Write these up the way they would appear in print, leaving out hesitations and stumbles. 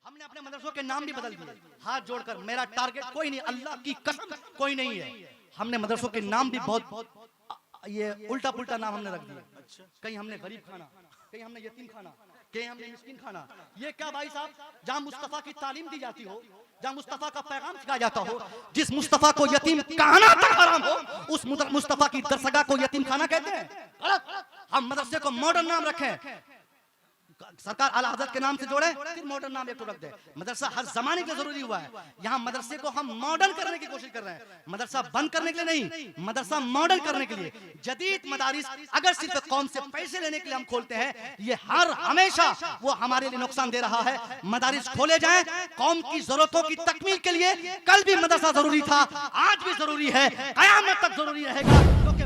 हमने अपने मदरसों के नाम भी बदल दिए, हाथ जोड़कर। मेरा टारगेट कोई नहीं, अल्लाह की कसम कोई नहीं है। हमने मदरसों के नाम भी बहुत ये उल्टा पुल्टा नाम हमने रख दिए। कहीं हमने गरीब खाना, कहीं हमने यतीम खाना, कहीं हमने मिस्किन खाना। ये क्या भाई साहब, जहाँ मुस्तफा की तालीम दी जाती हो, जहाँ मुस्तफा का पैगाम सिखाया जाता हो, जिस मुस्तफा को यतीम कहना तक हराम हो, उस मुस्तफा की दरसगाह को यतीम खाना कहते हैं? गलत। हम मदरसे को मॉडर्न नाम रखें, सरकार आला हज़रत के नाम से जोड़े, फिर मॉडर्न नाम एक तो रख दे। मदरसा हर जमाने के जरूरी हुआ है। यहाँ मदरसे को हम मॉडर्न करने की कोशिश कर रहे हैं, मदरसा बंद करने के लिए नहीं, मदरसा मॉडर्न करने के लिए। जदीद मदारिस अगर सिर्फ कौम से पैसे लेने के लिए हम खोलते हैं, ये हर हमेशा वो हमारे लिए नुकसान दे रहा है। मदारिस खोले जाएं कौम की जरूरतों की तकमील के लिए। कल भी मदरसा जरूरी था, आज भी जरूरी है, कयामत तक जरूरी रहेगा, क्योंकि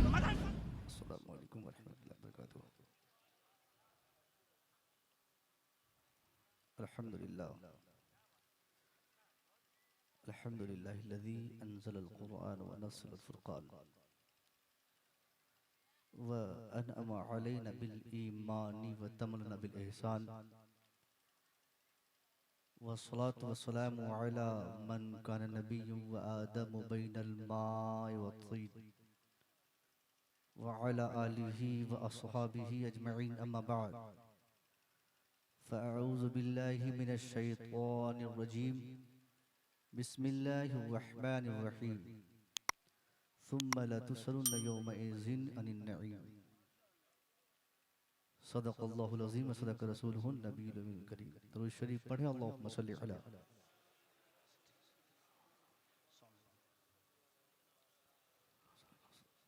अल्हम्दुलिल्लाह अल्हम्दुलिल्लाहिल्लज़ी अंज़लल क़ुरआन व नज़्ज़लल फ़ुरक़ान व अनअम अलैना बिल ईमानी व तमन्ना बिल इहसान व सलातु व सलामु अला मन कान नबिय्युन व आदमु बैनल माइ व तीन व अला आलिहि व अस्हाबिहि अजमईन अम्मा बअद फ़अऊज़ु बिल्लाहि मिनश शैतानिर रजीम बिस्मिल्लाहिर रहमानिर रहीम सुम्मा लतुसअलुन्ना यौमइज़िन अनिन नईम सदक़ल्लाहुल अज़ीम व सदक़ रसूलुहुन नबियुल करीम। दुरूद शरीफ पढ़ें। अल्लाहुम्मा सल्लि अला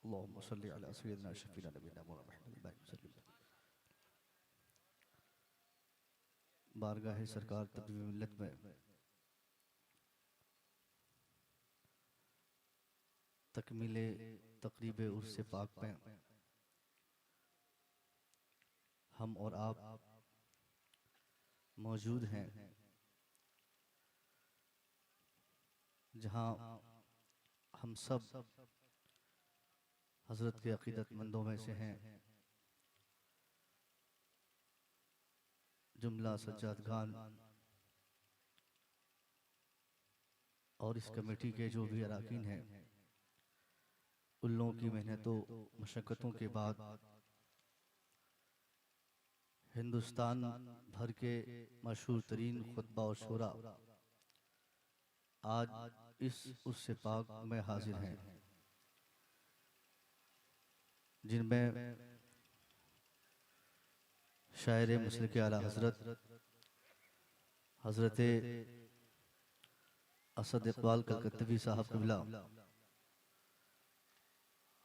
अल्लाहुम्मा सल्लि अला सय्यिदिना शफ़ीना नबीना मुहम्मद वसल्लम। बारगाह सरकार तबलीग मिल्लत में तकमीले तक़रीब उर्स पाक में हम और आप मौजूद हैं, जहाँ हम सब हज़रत के अक़ीदतमंदों में से हैं। जुमला सज्जाद खान और इस कमेटी के जो भी अरकान हैं, उन लोगों की मेहनतों मशक्क़तों के बाद हिंदुस्तान भर के मशहूर तरीन खुतबा और शूरा आज इस उर्स पाक में हाजिर हैं, जिनमें शायर मुसलिक आला हज़रत हज़रत असद इक़बाल कलकत्तवी साहब क़िबला,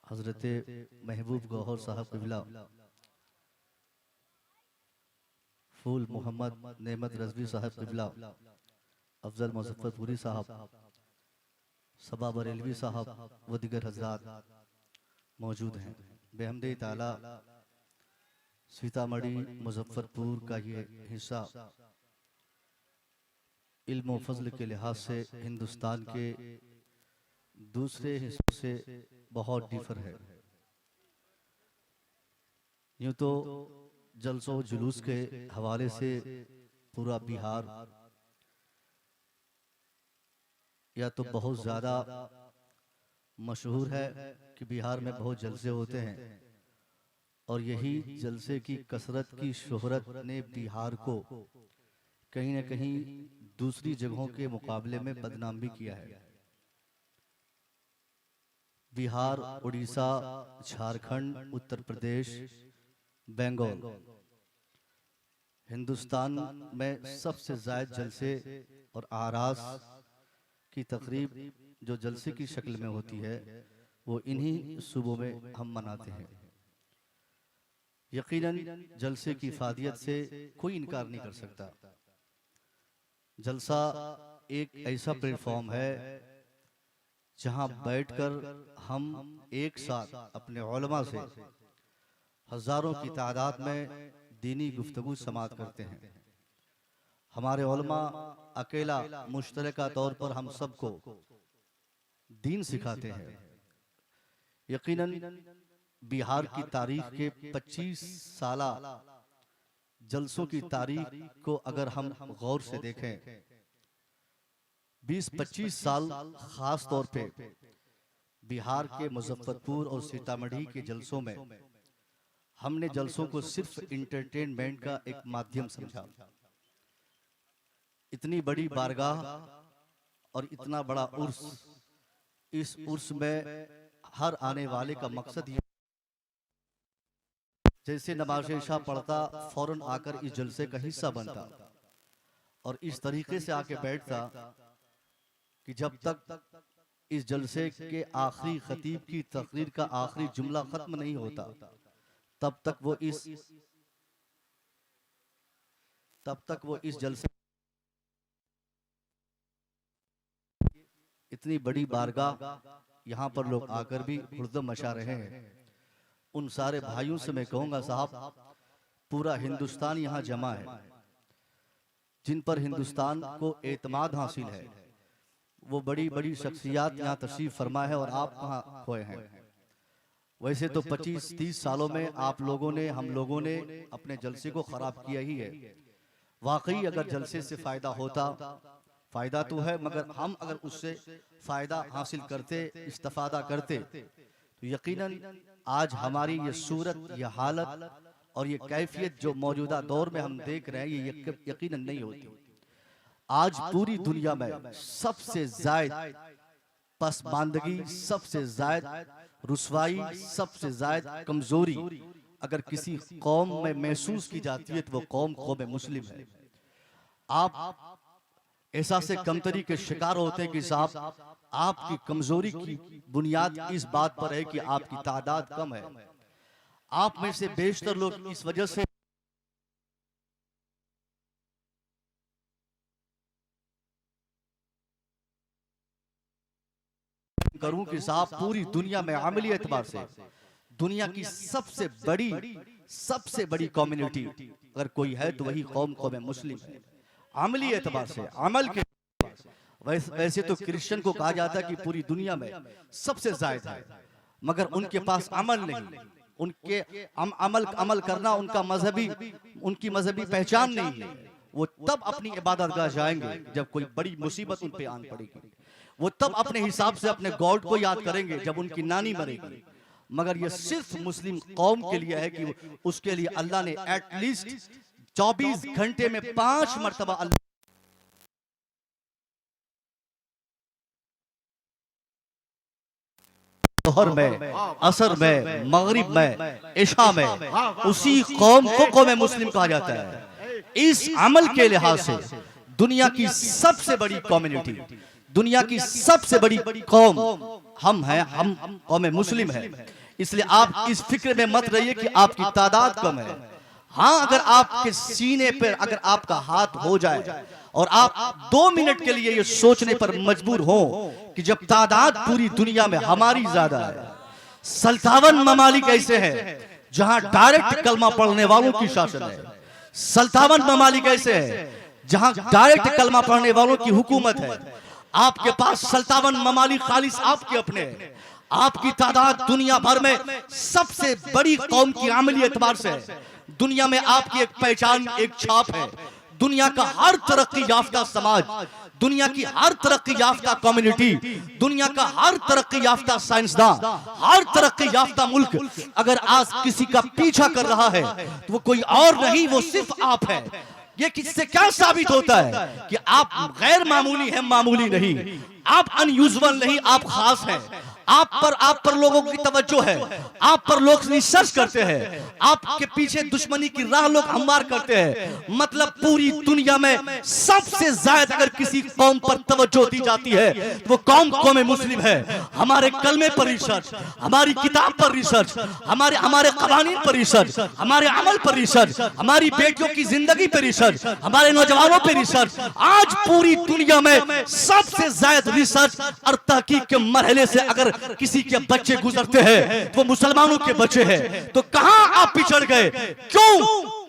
हज़रत महबूब गौहर साहब क़िबला, फूल मोहम्मद नेमत रज़वी साहब क़िबला, अफजल मुज़फ़्फ़रपुरी साहब, सबा बरेलवी साहब व दिगर हज़रात मौजूद हैं। बेहमदे ताला सीतामढ़ी मुज़फ़्फ़रपुर का ये हिस्सा इल्म व फ़ज़ल के लिहाज से हिंदुस्तान के दूसरे हिस्सों से बहुत डिफर है। यूँ तो जलसों जुलूस के हवाले से पूरा बिहार या तो बहुत ज़्यादा मशहूर है कि बिहार में बहुत जलसे होते हैं, और यही जलसे की कसरत की शोहरत ने बिहार को कहीं न कहीं दूसरी जगहों के मुकाबले में बदनाम भी किया है। बिहार, उड़ीसा, झारखंड, उत्तर प्रदेश, बंगाल, हिंदुस्तान में सबसे ज़्यादा जलसे और आरास की तकरीब जो जलसे की शक्ल में होती है, वो इन्हीं सूबों में हम मनाते हैं। यकीनन जलसे की फादियत से कोई इनकार नहीं कर सकता। जलसा एक ऐसा प्लेटफॉर्म है जहां बैठकर हम एक साथ अपने उलमा से हजारों की तादाद में दीनी गुफ्तगू समात करते हैं। हमारे उलमा अकेला मुश्तरका तौर पर हम सबको दीन सिखाते हैं। यकीनन बिहार की तारीख के 25 साला जलसों की तारीख को अगर हम गौर से देखें, 20-25 साल खास तौर पे बिहार के मुजफ्फरपुर और सीतामढ़ी के जलसों में हमने जलसों को सिर्फ इंटरटेनमेंट का एक माध्यम समझा। इतनी बड़ी बारगाह और इतना बड़ा उर्स, इस उर्स में हर आने वाले का मकसद ये, जैसे नमाज इशा पढ़ता फौरन आकर इस जलसे का हिस्सा बनता और इस तरीके से आके बैठता कि जब तक इस जलसे के आखिरी खतीब की तकरीर का आखिरी जुमला खत्म नहीं होता तब तक वो इस जलसे, इतनी बड़ी बारगाह, यहाँ पर लोग आकर भी हुर्दम मचा रहे हैं। उन सारे भाइयों से मैं कहूंगा साहब, पूरा हिंदुस्तान यहाँ जमा है, जिन पर हिंदुस्तान को एतमाद हासिल है, वो बड़ी बड़ी शख्सियात यहाँ तशरीफ फरमा है और आप कहाँ खोए हैं। वैसे तो 25-30 सालों में आप लोगों ने, हम लोगों ने अपने जलसे को खराब किया ही है। वाकई अगर जलसे से फायदा होता, फायदा तो है, मगर हम अगर उससे फायदा हासिल करते, इस्तेफादा करते, तो यकीनन आज हमारी ये सूरत, ये हालत और ये कैफियत जो मौजूदा दौर में हम देख रहे हैं, ये यकीनन नहीं होती। आज पूरी दुनिया में सबसे ज्यादा पसमानदगी, सबसे ज्यादा रुसवाई, सबसे ज्यादा कमजोरी अगर किसी कौम में महसूस की जाती है तो वो कौम मुस्लिम है। आप एहसास कमतरी के शिकार होते हैं कि साहब आपकी कमजोरी की बुनियाद इस बात पर है कि आपकी तादाद कम है। आप में से बेशतर लोग इस वजह से करूं कि साहब पूरी दुनिया में अमली एतबार से दुनिया की सबसे बड़ी कम्युनिटी अगर कोई है तो वही कौम मुस्लिम है। अमली एतबार से, अमल के वैसे तो क्रिश्चियन को कहा जाता है कि पूरी दुनिया में सबसे ज्यादा है, मगर उनके पास अमल नहीं, उनके अमल करना उनकी मजहबी पहचान नहीं है। वो तब अपनी इबादतगाह जाएंगे जब कोई बड़ी मुसीबत उन पे आन पड़ेगी, वो तब अपने हिसाब से अपने गॉड को याद करेंगे जब उनकी नानी मरेगी। मगर ये सिर्फ मुस्लिम कौम के लिए है कि उसके लिए अल्लाह ने एटलीस्ट 24 घंटे में 5 मरतबा अल्लाह जोहर में, असर में, मगरिब में, इशा में, उसी कौम को कौम मुस्लिम कहा जाता है। इस अमल के लिहाज से दुनिया की सबसे बड़ी कम्युनिटी, दुनिया की सबसे बड़ी कौम हम हैं, हम कौम मुस्लिम है। इसलिए आप इस फिक्र में मत रहिए कि आपकी तादाद कम है। हाँ, अगर आपके सीने पर अगर आपका हाथ हो जाए और आप 2 मिनट के लिए ये सोचने पर मजबूर हो कि जब तादाद पूरी दुनिया में हमारी ज्यादा है, 57 ममालिक ऐसे हैं जहां डायरेक्ट कलमा पढ़ने वालों की शासन है, 57 ममालिक ऐसे हैं जहां डायरेक्ट कलमा पढ़ने वालों की हुकूमत है। आपके पास 57 ममालिक खालिस आपके अपने हैं। आपकी तादाद दुनिया भर में सबसे बड़ी कौम की अमली एतबार से है। दुनिया में आपकी एक पहचान, एक छाप है। दुनिया का हर तरक्की याफ्ता समाज, दुनिया की हर तरक्की याफ्ता कम्युनिटी, दुनिया का हर तरक्की याफ्ता साइंसदान, हर तरक्की याफ्ता मुल्क अगर आज किसी का पीछा कर रहा है तो वो कोई और नहीं, वो सिर्फ आप है। ये किससे क्या साबित होता है कि आप गैर मामूली हैं, मामूली नहीं, आप अनयूजुअल नहीं, आप खास हैं। आप पर लोगों की तवज्जो है, आप पर लोग रिसर्च करते हैं, आपके पीछे दुश्मनी की राह लोग हमवार करते हैं। मतलब पूरी दुनिया में सबसे ज्यादा अगर किसी कौम पर तवज्जो दी जाती है तो वो कौम मुस्लिम है। हमारे कलमे पर रिसर्च, हमारी किताब पर रिसर्च, हमारे कवानीन पर रिसर्च, हमारे अमल पर रिसर्च, हमारी बेटियों की जिंदगी पर रिसर्च, हमारे नौजवानों पर रिसर्च। आज पूरी दुनिया में सबसे ज्यादा रिसर्च और तहकीक के मरहले से अगर किसी के बच्चे गुजरते हैं तो वो मुसलमानों के बच्चे हैं। तो कहां आप पिछड़ गए? क्यों?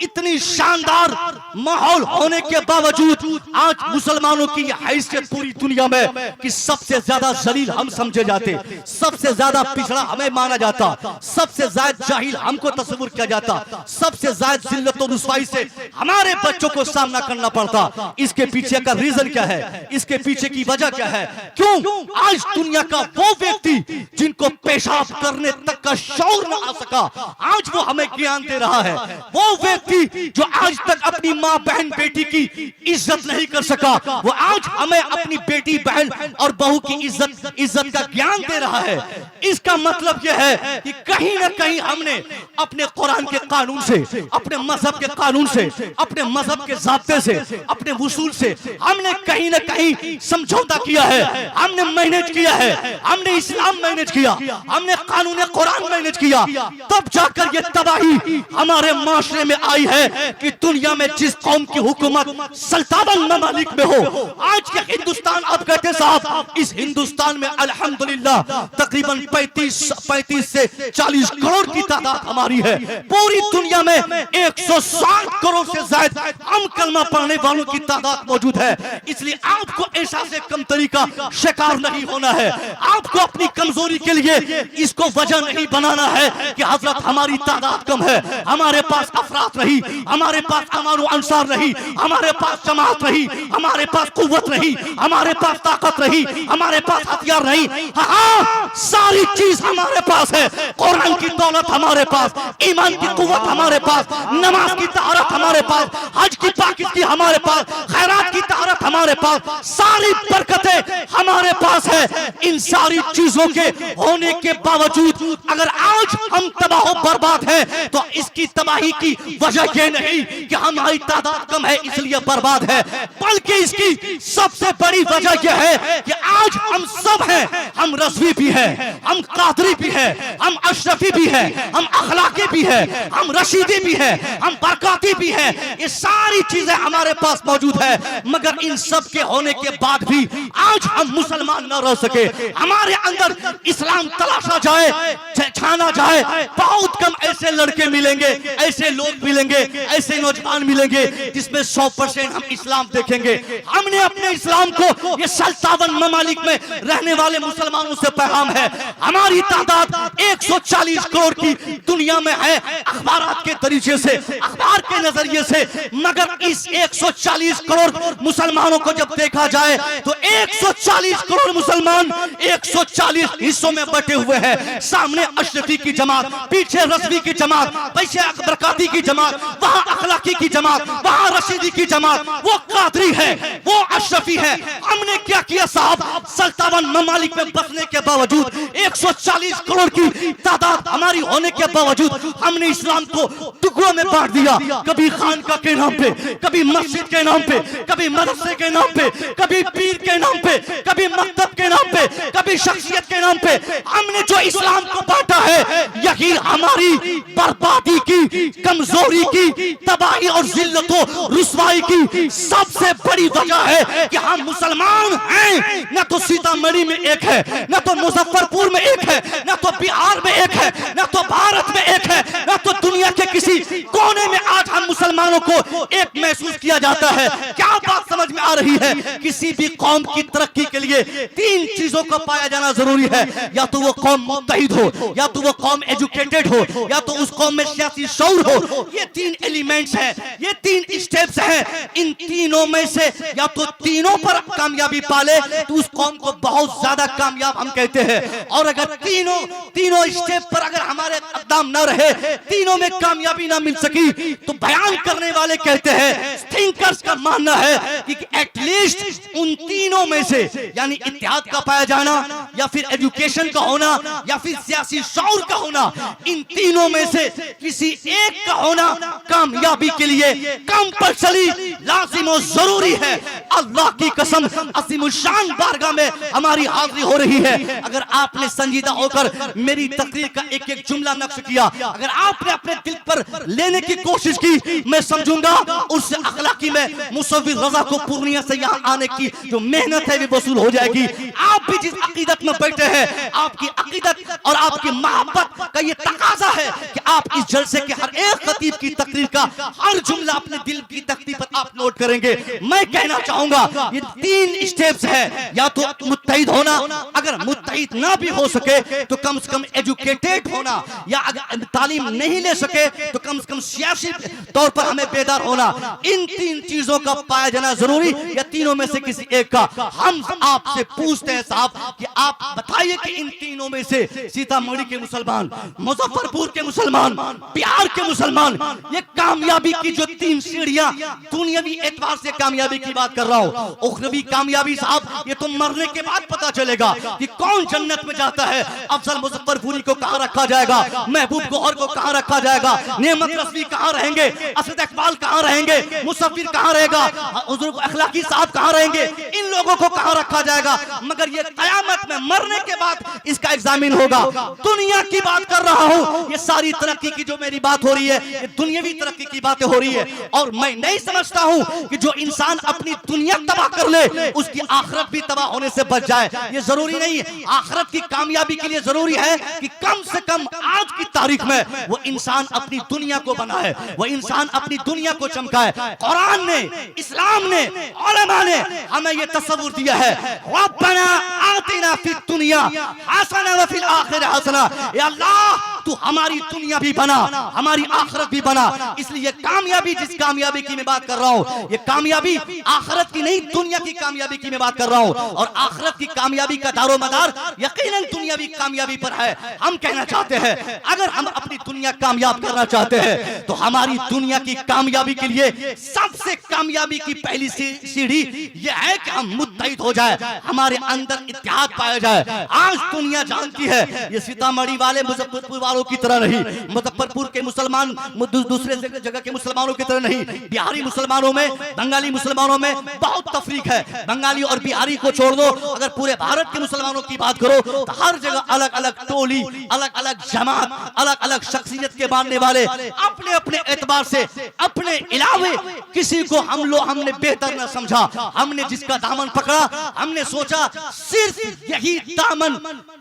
इतनी शानदार माहौल होने के बावजूद आज मुसलमानों की हैसियत पूरी दुनिया में कि सबसे ज्यादा जलील हम समझे जाते, सबसे ज्यादा पिछड़ा हमें माना जाता, सबसे ज्यादा जाहिल हमको तस्वीर किया जाता, सबसे ज्यादा जिल्लत और रुसवाई से हमारे बच्चों को सामना करना पड़ता। इसके पीछे का रीजन क्या है, इसके पीछे की वजह क्या है? क्यों आज दुनिया का वो व्यक्ति जिनको पेशाब करने तक का शौर न आ सका, आज वो हमें ज्ञान दे रहा है। वो व्यक्ति जो आज तक अपनी माँ बहन बेटी की इज्जत नहीं कर सका, वो आज हमें अपनी बेटी बहन और बहू की इज्जत का ज्ञान दे रहा है। इसका मतलब यह है कि कहीं ना कहीं हमने अपने कुरान के कानून से, अपने मजहब के कानून से, अपने मजहब के ज़ाब्ते से, अपने वसूल से हमने कहीं ना कहीं समझौता किया है, हमने मैनेज किया है, हमने इस्लाम मैनेज किया, हमने कानून कुरान मैनेज किया। तब जाकर ये तबाही हमारे माशरे में आई है कि दुनिया में जिस कौम की हुकूमत सल्तनत ममालिक में हो, आज के हिंदुस्तान, आप कहते साहब इस हिंदुस्तान में अल्हम्दुलिल्लाह तकरीबन 35 से 40 करोड़ की तादाद हमारी है। पूरी दुनिया में 160 करोड़ से ज्यादा हम कलमा पढ़ने वालों की तादाद मौजूद है। इसलिए आपको एहसास कमतरी का शिकार नहीं होना है। आपको अपनी कमजोरी के लिए इसको वजह नहीं बनाना है कि हजरत हमारी तादाद कम है, हमारे पास अफराद नहीं, हमारे पास अमानो अंसार नहीं, हमारे पास जमात नहीं, हमारे पास कुव्वत नहीं, हमारे पास ताकत नहीं, हमारे पास हथियार नहीं। हाँ, सारी चीज हमारे पास है। कुरान की दौलत हमारे पास, ईमान की कुव्वत हमारे पास, नमाज की तहरत हमारे पास, हज की पाकिज़गी हमारे पास, खैरात की तहरत हमारे पास, सारी बरकतें हमारे पास है। इन सारी चीजों के होने के बावजूद अगर आज हम तबाह बर्बाद हैं, तो इसकी तबाही की वजह यह नहीं कि हमारी तादाद कम है इसलिए बर्बाद है, बल्कि इसकी सबसे बड़ी वजह यह है कि आज हम सब हैं। हम रज़वी भी हैं, हम कादरी भी हैं, हम अशरफी भी हैं, हम अखलाकी भी हैं, हम रशीदी भी हैं, हम बरकाती भी हैं। ये सारी चीजें हमारे पास मौजूद है, मगर इन सब के होने के बाद भी आज हम मुसलमान न रह सके। हमारे अंदर इस्लाम तलाशा जाए, छाना जाए, बहुत कम ऐसे लड़के मिलेंगे, ऐसे लोग मिलेंगे, ऐसे नौजवान मिलेंगे जिसमें 100% हम इस्लाम देखेंगे। हमने अपने इस्लाम को ये सल्तनत ममालिक में रहने वाले मुसलमानों से पैगाम है। हमारी तादाद 140 करोड़ की दुनिया में है अखबारात के तरीके से, अखबार के नजरिए से, मगर इस 140 करोड़ मुसलमानों को जब देखा जाए तो 140 करोड़ मुसलमान 140 हिस्सों में बटे हुए हैं। सामने अशरफी की जमात, पीछे रज़वी की जमात, पीछे बरकाती की जमात, वहां अखलाकी की जमात, वहां रशीदी की जमात, वो कादरी है, वो अशरफी है। हमने क्या किया साहब, सल्तनत ममालिक में बसने के बावजूद 140 करोड़ की तादाद हमारी होने के बावजूद हमने इस्लाम को टुकड़ों में बांट दिया। कभी खानका के नाम पे, कभी मस्जिद के नाम पे, कभी मदरसे के नाम पे, कभी पीर के नाम पे, कभी मकतब के नाम पे, कभी शख्सियत के नाम पे हमने जो इस्लाम को बांटा है, यही हमारी बर्बादी की, कमजोरी की, तबाही और जिल्लतों रुसवाई की सबसे बड़ी वजह है कि हम मुसलमान हैं। न तो सीतामढ़ी में एक है, न तो मुजफ्फरपुर में एक है, न तो बिहार में एक है, न तो भारत में एक है, न तो दुनिया के किसी कोने में आज हम मुसलमानों को एक महसूस किया जाता है। क्या बात समझ में आ रही है? किसी भी कौम की तरक्की के लिए 3 चीजों का पाया जाना जरूरी है। या तो वो कौम मुत्तहिद हो, या तो वो कौम एजुकेटेड हो, या तो उस कौम में सियासी शऊर हो। ये 3 एलिमेंट्स हैं, ये 3 स्टेप्स हैं। इन तीनों में से या तो तीनों पर कामयाबी पाले तो उस कौम को बहुत ज्यादा कामयाब हम कहते हैं। और अगर तीनों स्टेप पर अगर हमारे इक़दाम न रहे, तीनों में कामयाबी ना मिल सकी, तो बयान करने वाले कहते हैं, थिंकर्स का मानना है कि एटलीस्ट उन तीनों में से, यानी इत्तेहाद का पाया जाना, या फिर एजुकेशन का होना, या फिर सियासी शऊर का होना, इन तीनों में से किसी एक का होना कामयाबी के लिए कंपल्सरी, लाजिम और जरूरी है। अल्लाह की कसम, अज़ीमुल शान बारगाह में हमारी हाजिरी हो रही है। अगर आपने संजीदा होकर मेरी तकरीर का एक एक जुमला नक्श किया, अगर आपने अपने दिल पर लेने की कोशिश की, मैं समझूंगा उससे अखलाकी में मुसव्विर रजा को पूर्णिया से यहाँ आने की जो मेहनत है वो वसूल हो जाएगी। आप भी जिस अकीदत में बैठे हैं, आपकी अकीदत और आपकी मोहब्बत का ये तकाजा है कि आप इस जलसे के हर एक खतीब की तकरीर का हर जुमला अपने दिल की तख्ती पर आप नोट करेंगे। मैं कहना चाहूंगा ये 3 स्टेप्स है, या तो मुत्तहिद होना, अगर मुत्तहिद ना भी हो सके तो कम से कम एजुकेटेड होना, या अगर तालीम नहीं ले सके तो कम से कम सियासी तौर पर हमें बेदार होना। इन 3 चीजों का पाया जाना जरूरी, या तीनों में से किसी एक का। हम आपसे पूछते हैं साहब कि आप बताइए कि इन तीनों में से सीतामढ़ी के मुसलमान, मुजफ्फरपुर के मुसलमान, बिहार के मुसलमान, ये कामयाबी की जो 3 सीढ़ियां, दुनियावी एतबार से कामयाबी की बात कर रहा हूं, उखरवी कामयाबी साहब ये तो मरने के बाद पता चलेगा कि कौन जन्नत में जाता है। अफजल मुजफ्फरपुरी को कहां रखा जाएगा, महबूब गौहर को कहां रखा जाएगा, नेमत रज़वी कहां रहेंगे, असद इकबाल कहां रहेंगे, मुसव्विर कहां रहेगा, हुजूर अखलाकी साहब कहां रहेंगे, इन लोगों को कहां रखा जाएगा। मगर ये कयामत में मरने के बाद इसका एग्जामिन होगा। दुनिया की बात कर रहा हूं, ये सारी तरक्की की जो मेरी बात हो रही है ये दुनियावी तरक्की की बातें हो रही है, और मैं नहीं समझता हूं कि जो इंसान अपनी दुनिया तबाह कर ले उसकी आखिरत भी तबाह होने से बच जाए। ये जरूरी नहीं है। आखिरत की कामयाबी के लिए जरूरी है कि कम से कम आज की तारीख में वो इंसान अपनी दुनिया को बनाए, वो इंसान अपनी दुनिया को चमकाए। कुरान ने, इस्लाम ने, उलमा ने हमें ये तसव्वुर दिया है, रब्बना आतिना फिद दुनिया हसना व फिल आखिरह हसना। या अल्लाह तू हमारी दुनिया भी बना, हमारी आखिरत भी बना। इसलिए कामयाबी, जिस कामयाबी की मैं बात कर रहा हूं, ये कामयाबी आखिरत की नहीं, दुनिया की कामयाबी की मैं बात कर रहा हूं। और आखिरत की कामयाबी का दारोमदार यकीनन दुनियावी कामयाबी पर है। हम कहना चाहते हैं अगर हम अपनी दुनिया कामयाब करना चाहते हैं तो हमारी दुनिया की कामयाबी के लिए सबसे कामयाबी की पहली सीढ़ी यह है कि हम मुत्तहिद हो जाए, हमारे अंदर इत्तेहाद पाया जाए। आज दुनिया जानती है ये सीतामढ़ी वाले मुजफ्फरपुर वालों की तरह नहीं, मुजफ्फरपुर के मुसलमान दूसरे जगह के मुसलमानों की तरह नहीं। बिहारी मुसलमानों में, बंगाली मुसलमानों में बहुत तफरीक है। बंगाली और बिहारी को छोड़ दो, अगर पूरे भारत के मुसलमानों की बात करो तो हर जगह अलग अलग टोली, अलग अलग जमात, अलग अलग शख्सियत के मानने वाले, अपने अपने एतबार से अपने इलावे किसी को हमने बेहतर न समझा। हमने जिसका दामन पकड़ा, हमने सोचा सिर्फ यही दामन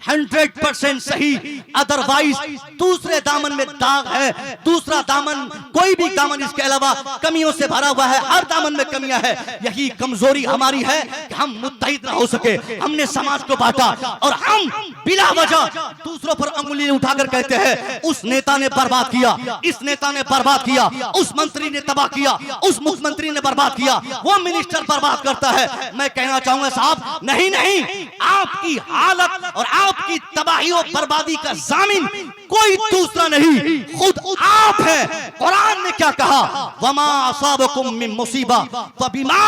100% सही, अदरवाइज दूसरे दामन में दाग है, दूसरा दामन, कोई भी दामन इसके अलावा कमियों से भरा हुआ है, हर दामन में कमियां है। यही कमजोरी हमारी है कि हम मुत्तहिद न हो सके। हमने समाज को बांटा और हम बिला वजह दूसरों पर अंगुली उठाकर कहते हैं उस नेता ने बर्बाद किया, इस नेता ने बर्बाद किया, उस मंत्री ने तबाह किया, उस मुख्यमंत्री ने बर्बाद किया, वो मिनिस्टर बर्बाद करता है। मैं कहना चाहूंगा साहब नहीं नहीं, आपकी हालत और आपकी तबाही और बर्बादी का जामिन कोई दूसरा नहीं, खुद आप हैं। कुरान ने क्या कहा, वमा असाबकुम मिन मुसीबा फबिमा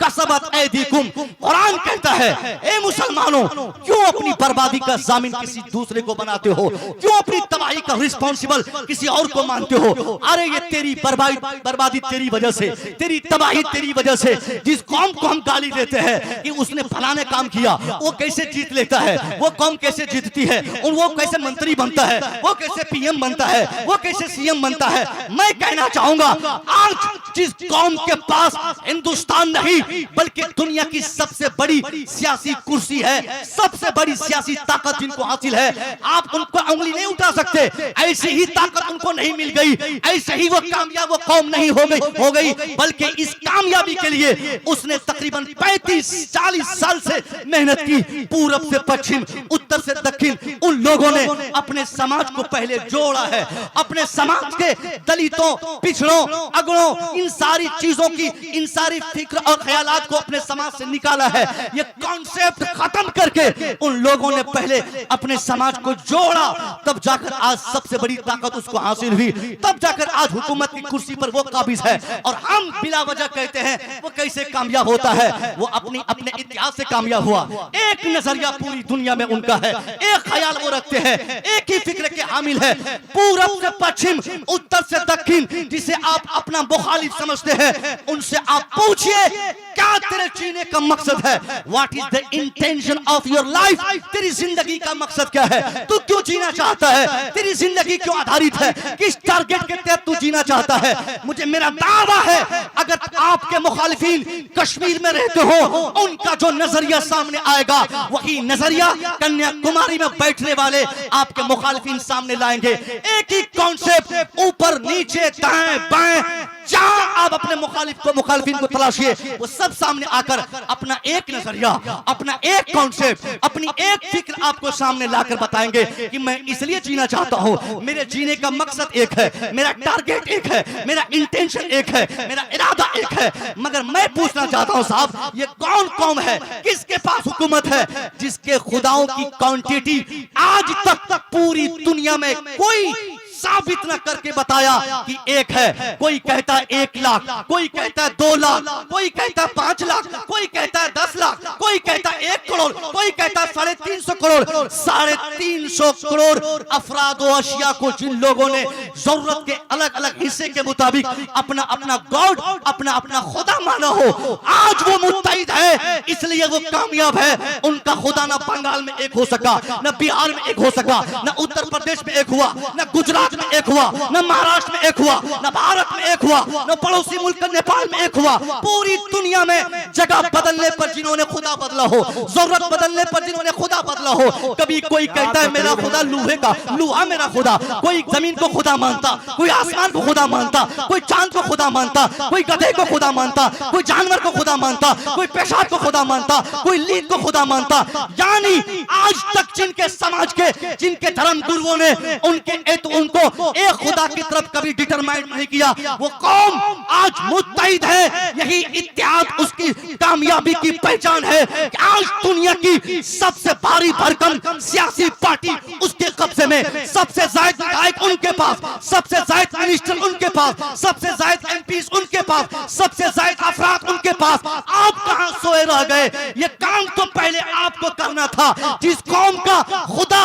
कसबत ऐदीकुम। कुरान कहता है ए मुसलमानों, क्यों अपनी बर्बादी का जामिन किसी दूसरे को बनाते हो, क्यों अपनी तबाही का रिस्पांसिबल किसी और को मानते हो। अरे ये तेरी बर्बादी तेरी वजह से, तेरी तबाही तेरी वजह से। जिस कौम को हम गाली देते हैं कि उसने फलाने काम किया, वो कैसे जीत लेता है, वो कौम कैसे जीतती है, और वो कैसे मंत्री बनता है, वो कैसे पीएम बनता है, वो कैसे सीएम बनता है। मैं कहना चाहूंगा आज जिस कौम के पास हिंदुस्तान नहीं बल्कि दुनिया की सबसे बड़ी सियासी कुर्सी है, सबसे बड़ी सियासी ताकत जिनको हासिल है, आप उनको उंगली नहीं उठा सकते। ऐसी ही ताकत उनको नहीं मिल गई, ऐसे ही वो कामयाब वो कौम नहीं हो गई, बल्कि इस कामयाबी के लिए उसने तकरीबन 35-40 साल से मेहनत की। पूरब से पश्चिम, उत्तर से दक्षिण, उन लोगों ने अपने समाज को पहले जोड़ा है, अपने समाज के दलितों, पिछड़ों, अगड़ों, इन सारी चीजों की, इन सारी फिक्र और ख्यालात को अपने समाज से निकाला है। ये कॉन्सेप्ट खत्म करके उन लोगों ने पहले अपने समाज को जोड़ा, तब जाकर आज सबसे बड़ी ताकत उसको हासिल हुई, तब जाकर आज हुकूमत की कुर्सी पर वो काबिज है। और हम बिला वजह कहते हैं वो कैसे कामयाब होता है, वो अपने इतिहास से कामयाब हुआ। एक नजरिया पूरी दुनिया में उनका है, एक ख्याल वो रखते हैं, एक ही फिक्र के हामिल है। पूरब से पश्चिम, उत्तर से दक्षिण, जिसे आप अपना मुखालिफ समझते हैं, उनसे आप पूछिए क्या तेरे जीने का मकसद है? What is the intention of your life? तेरी जिंदगी का मकसद क्या है? तू क्यों जीना चाहता है? तेरी जिंदगी क्यों आधारित है? किस टारगेट के तहत तू जीना चाहता है? मुझे मेरा दावा है, अगर आपके मुखालिफिन कश्मीर में रहते हो, उनका जो नजरिया सामने आएगा वही नजरिया कन्याकुमारी में बैठने वाले आपके मुखालिफिन सामने लाएंगे। एक ही कॉन्सेप्ट, ऊपर नीचे दाएं बाएं, जहां आप अपने मुखालिफिन को तलाशिए, वो सब सामने आकर अपना एक नजरिया, अपना एक कॉन्सेप्ट, अपनी एक फिक्र आपको सामने लाकर बताएंगे कि मैं इसलिए जीना चाहता हूं, मेरे जीने का मकसद एक है, मेरा टारगेट एक है, मेरा इंटेंशन एक है, मेरा इरादा एक है। मगर मैं पूछना चाहता हूं साहब, ये कौन कौम है, किसके पास हुकूमत है, जिसके खुदाओं की क्वांटिटी आज तक पूरी दुनिया में कोई साबित न करके बताया कि एक है? कोई कहता है 1 लाख, कोई कहता है 2 लाख, कोई कहता है 5 लाख, कोई कहता है 10 लाख, कोई कहता है 1 करोड़, कोई कहता है 350 करोड़। 350 करोड़ अफराद व अशिया को जिन लोगों ने जरूरत के अलग अलग हिस्से के मुताबिक अपना अपना गॉड, अपना अपना खुदा माना हो, आज वो मुत्तहिद है, इसलिए वो कामयाब है। उनका खुदा ना बंगाल में एक हो सका, न बिहार में एक हो सका, न उत्तर प्रदेश में एक हुआ, न गुजरात में एक हुआ, न महाराष्ट्र में एक हुआ, न भारत में एक हुआ, न पड़ोसी मुल्क नेपाल में एक हुआ। पूरी दुनिया में जगह बदलने पर जिन्होंने खुदा बदला हो, जरूरत बदलने पर जिन्होंने खुदा बदला हो। कभी कोई कहता है मेरा खुदा लोहे का, लोहा मेरा खुदा, कोई जमीन को खुदा मानता, कोई आसमान को खुदा मानता, कोई चांद को खुदा मानता, कोई गधे को खुदा मानता, कोई जानवर को खुदा मानता, कोई पेशाब को खुदा मानता, कोई लीद को खुदा मानता। यानी आज तक जिनके समाज के, जिनके धर्म गुरुओं ने उनको एक खुदा की तरफ कभी डिटरमाइंड नहीं किया, वो कौम आज मुत्तहिद है। यही इत्तेहाद उसकी कामयाबी की पहचान है कि आज दुनिया की सबसे भारी भरकम सियासी पार्टी उसके कब्जे में, सबसे ज्यादा विधायक उनके पास, सबसे ज्यादा मिनिस्टर उनके पास, सबसे ज्यादा एमपीज उनके पास, सबसे ज्यादा अफराद उनके पास। आप कहां सोए रह गए? ये काम तो पहले आपको करना था। जिस कौम का खुदा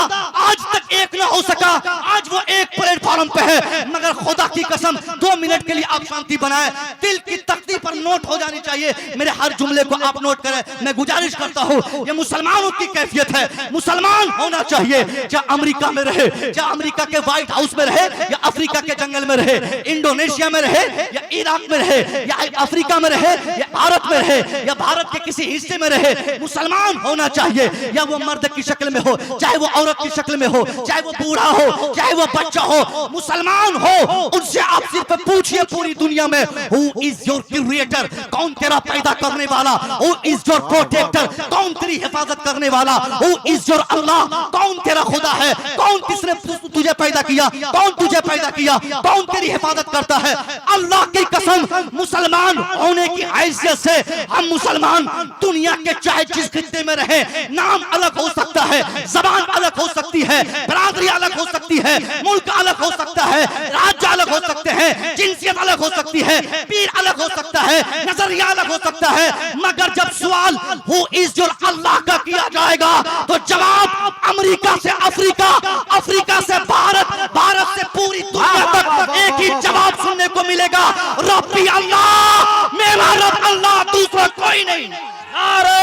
आज तक एक न हो सका, आज वो एक प्लेटफॉर्म पे है। मगर खुदा की कसम 2 मिनट के लिए आप शांति बनाए, दिल की तख्ती पर नोट हो जानी चाहिए। मेरे हर जुमले को आप नोट करें, मैं गुजारिश करता हूं। ये मुसलमानों की कैफियत है, मुसलमान होना चाहिए, चाहे अमेरिका में रहे, चाहे अमेरिका के व्हाइट हाउस में रहे, या अफ्रीका के जंगल में रहे, इंडोनेशिया में रहे, या इराक में रहे, या अफ्रीका में रहे, या भारत में रहे, या भारत के किसी हिस्से में रहे, मुसलमान होना चाहिए। या वो मर्द की शक्ल में हो, चाहे वो औरत की शक्ल में हो, चाहे वो बूढ़ा हो, चाहे वो बच्चा हो, मुसलमान हो। उनसे आप सिर्फ पूछिए पूरी दुनिया में, हु इज योर क्रिएटर? कौन तेरा पैदा करने वाला? Who is your protector? कौन तेरी हिफाजत करने वाला? Who is your Allah? कौन तेरा खुदा है? कौन किसने तुझे पैदा किया? कौन तुझे पैदा किया? कौन तेरी हिफाजत करता है? अल्लाह की कसम, मुसलमान होने की हैसियत से हम मुसलमान दुनिया के चाहे जिस खित्ते में रहे, नाम अलग हो सकता है, जबान अलग हो सकती है, बरादरी अलग हो सकती है, मुल्क अलग हो सकता है, राज्य अलग हो सकते हैं, जिनसियत अलग हो सकती है, पीर अलग हो सकता है, नजरिया अलग हो सकता है। मगर जब सवाल हु इज योर अल्लाह का किया जाएगा, तो जवाब अमेरिका से अफ्रीका, अफ्रीका से भारत, भारत से पूरी दुनिया तक एक ही जवाब सुनने को मिलेगा, रब्बी अल्लाह, मेरा रब अल्लाह, दूसरा कोई नहीं। नारे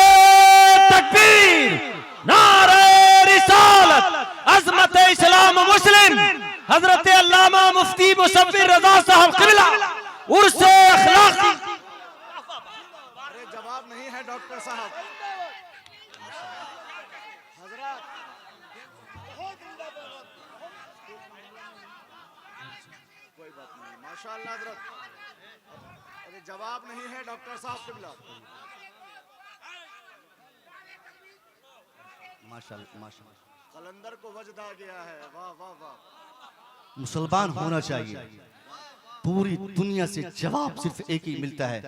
तकबीर, नारे रिसालत, अज़मत इस्लाम मुस्लिम, हजरत अल्लामा मुफ्ती मुसव्विर रज़ा साहब क़िबला, उर्से अखलाक़ी। अरे जवाब नहीं है डॉक्टर साहब। कोई बात नहीं, माशाअल्लाह हजरत। अरे जवाब नहीं है डॉक्टर साहब क़िबला। माशाअल्लाह, माशाअल्लाह। कलंदर को वजद आ गया है, वाह वाह वाह। मुसलमान होना चाहिए। पूरी दुनिया से जवाब सिर्फ एक ही मिलता है,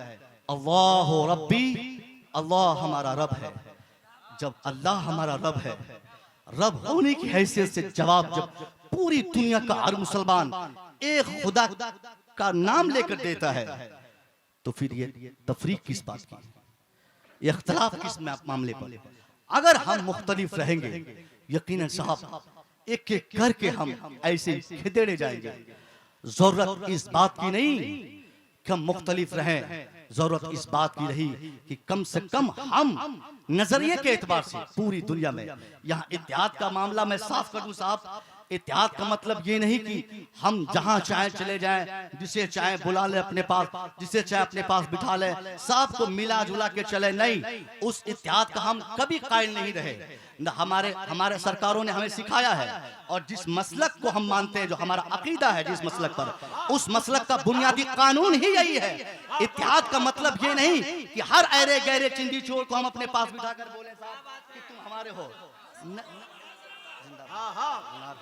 अल्लाह रब्बी, अल्लाह हमारा रब है। जब अल्लाह हमारा रब है, रब होने की हैसियत से जवाब जब पूरी दुनिया का हर मुसलमान एक खुदा का नाम लेकर देता है, तो फिर ये तफरीक किस बात की, ये इख्तलाफ किस मामले पर? अगर हम मुख्तलिफ रहेंगे, यकीनन साहब एक एक करके हम ऐसे खिदेड़े जाएंगे। जरूरत इस बात की नहीं कि हम मुख्तलिफ रहें, जरूरत इस बात की रही कि कम से कम हम नजरिए के एतबार से पूरी दुनिया में, यहाँ इत्तेहाद का मामला मैं साफ कर दूं साहब, इत्तेहाद का मतलब ये नहीं कि हम जहां चाहे चले जाएं, जिसे चाहे बुला ले अपने पास, जिसे चाहे अपने पास बिठा ले, सबको मिला जुला के चले, नहीं, उस इत्तेहाद का हम कभी कायल नहीं रहे। न हमारे सरकारों ने हमें सिखाया है, और जिस मसलक को हम मानते हैं, जो हमारा अकीदा है जिस मसलक पर, उस मसलक का बुनियादी कानून ही यही है। इत्तेहाद का मतलब ये नहीं कि हर ऐरे गहरे चिंदी चोर को हम अपने पास बिठाकर बोले साहब कि तुम हमारे हो। हाँ हाँ,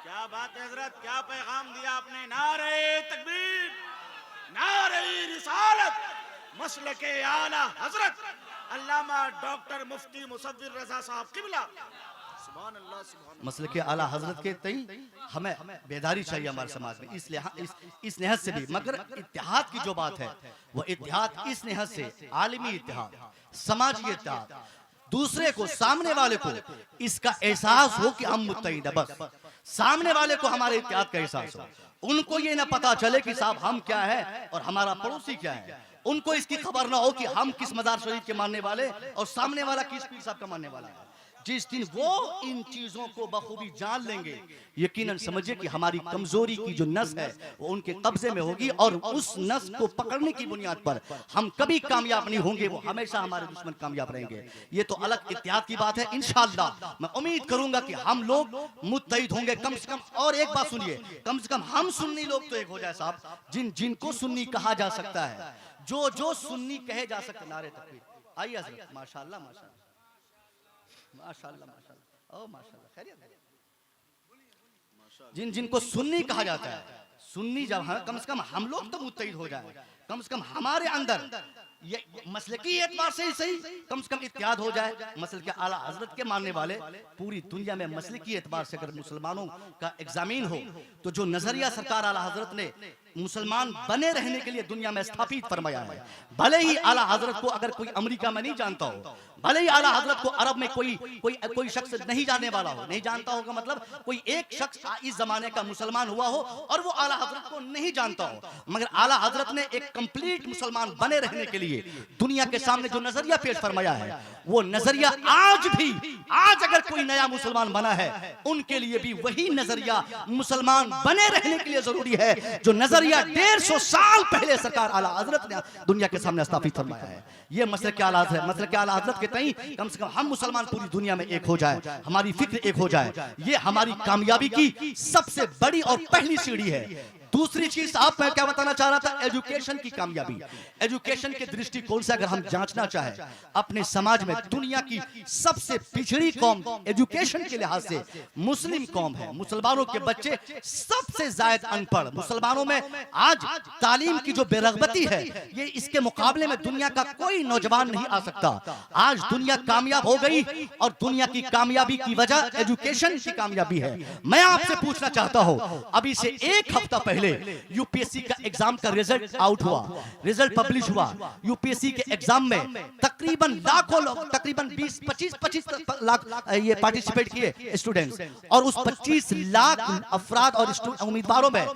क्या बात है हजरत, क्या पैगाम दिया आपने। नारे तकबीर, नारे रिसालत, मसलके आला हजरत अल्लामा डॉक्टर मुफ्ती मुसव्विर रजा साहब किबला। सुभान अल्लाह, सुभान अल्लाह। मसलके आला हजरत के तई हमें बेदारी चाहिए हमारे समाज में, इस नेहत से भी। मगर इत्तेहाद की जो बात है, वो इत्तेहाद इस नेहत से, आलमी इत्तेहाद, समाजी इत्तेहाद, दूसरे को, सामने वाले को इसका एहसास हो कि हम मुत्तहिद हैं, बस सामने वाले को हमारे इत्तेहाद का एहसास हो। उनको ये ना पता चले कि साहब हम क्या है और हमारा पड़ोसी क्या है, उनको इसकी खबर ना हो कि हम किस मजार शरीफ के मानने वाले और सामने वाला किस पीर साहब का मानने वाला है। जिस दिन वो इन चीजों को बखूबी जान लेंगे, यकीनन समझिए कि हमारी कमजोरी की जो नस है वो उनके कब्जे में होगी, और उस नस को पकड़ने की बुनियाद पर हम कभी कामयाब नहीं होंगे, वो हमेशा हमारे दुश्मन कामयाब रहेंगे। ये तो अलग इत्तेहाद की बात है। इंशाअल्लाह मैं उम्मीद करूंगा कि हम लोग मुत्तहिद होंगे कम से कम। और एक बात सुनिए, कम से कम हम सुन्नी लोग तो एक हो जाए साहब, जिनको सुन्नी कहा जा सकता है, जो सुन्नी कहे जा सकते। नारे तकबीर। आइए हज़रत, माशाअल्लाह माशाअल्लाह माशाअल्लाह माशाअल्लाह, ओ माशाअल्लाह, खैरियत है। जिनको सुन्नी कहा जाता है, सुन्नी जब कम से कम हम लोग तो मुत्तहिद हो जाए, कम से कम हमारे अंदर ये मसलकी एतबार से ही सही, कम से कम इत्तेहाद हो जाए। मसल के आला हजरत के मानने वाले पूरी दुनिया में मसलकी एतबार से अगर मुसलमानों का एग्जामिन हो, तो जो नजरिया सरकार आला हजरत ने मुसलमान बने रहने के लिए दुनिया में स्थापित फरमाया है, भले ही आला हजरत को अगर कोई अमेरिका में नहीं जानता हो, भले ही आला हजरत को अरब में कोई शख्स नहीं जानने वाला हो, नहीं जानता होगा मतलब कोई एक शख्स इस जमाने का मुसलमान हुआ हो और वो आला हजरत को नहीं जानता हो, मगर आला हजरत ने एक कंप्लीट मुसलमान बने रहने के लिए दुनिया के सामने जो नजरिया पेश फरमाया है, वो नजरिया आज अगर कोई नया मुसलमान बना है, उनके लिए भी वही नजरिया मुसलमान बने रहने के लिए जरूरी है, जो नजरिया 150 साल पहले सरकार आला हजरत ने दुनिया के सामने स्थापित फरमाया है। ये मसलक के आला हजरत, मसलक के आला हजरत के तई कम से कम हम मुसलमान पूरी दुनिया में एक हो जाए, हमारी फिक्र एक हो जाए, ये हमारी कामयाबी की सबसे बड़ी और पहली सीढ़ी है। दूसरी चीज आप मैं क्या बताना चाह रहा था, एजुकेशन की कामयाबी। एजुकेशन के दृष्टिकोण से अगर हम जांचना चाहें अपने समाज में, दुनिया की सबसे पिछड़ी कौम एजुकेशन के लिहाज से मुस्लिम कौम है। मुसलमानों के बच्चे सबसे ज्यादा अनपढ़, मुसलमानों में आज तालीम की जो बेरगबती है, ये इसके मुकाबले में दुनिया का कोई नौजवान नहीं आ सकता। आज दुनिया कामयाब हो गई और दुनिया की कामयाबी की वजह एजुकेशन की कामयाबी है। मैं आपसे पूछना चाहता हूं, अभी से एक हफ्ता पहले यूपीएससी का एग्जाम का रिजल्ट आउट हुआ, रिजल्ट पब्लिश हुआ। यूपीएससी के एग्जाम में तकरीबन लाखों लोग, तकरीबन 25 लाख ये पार्टिसिपेट किए स्टूडेंट्स, और उस 25 लाख अफराद और उम्मीदवारों में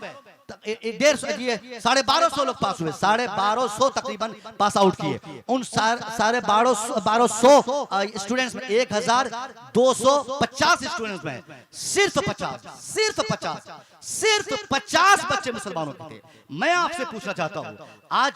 1250 लोग पास हुए, 1250 तकरीबन पास आउट किए। उन 1250 स्टूडेंट्स में 1250 स्टूडेंट्स में सिर्फ 50 बच्चे मुसलमानों के थे। मैं आपसे पूछना चाहता हूं, आज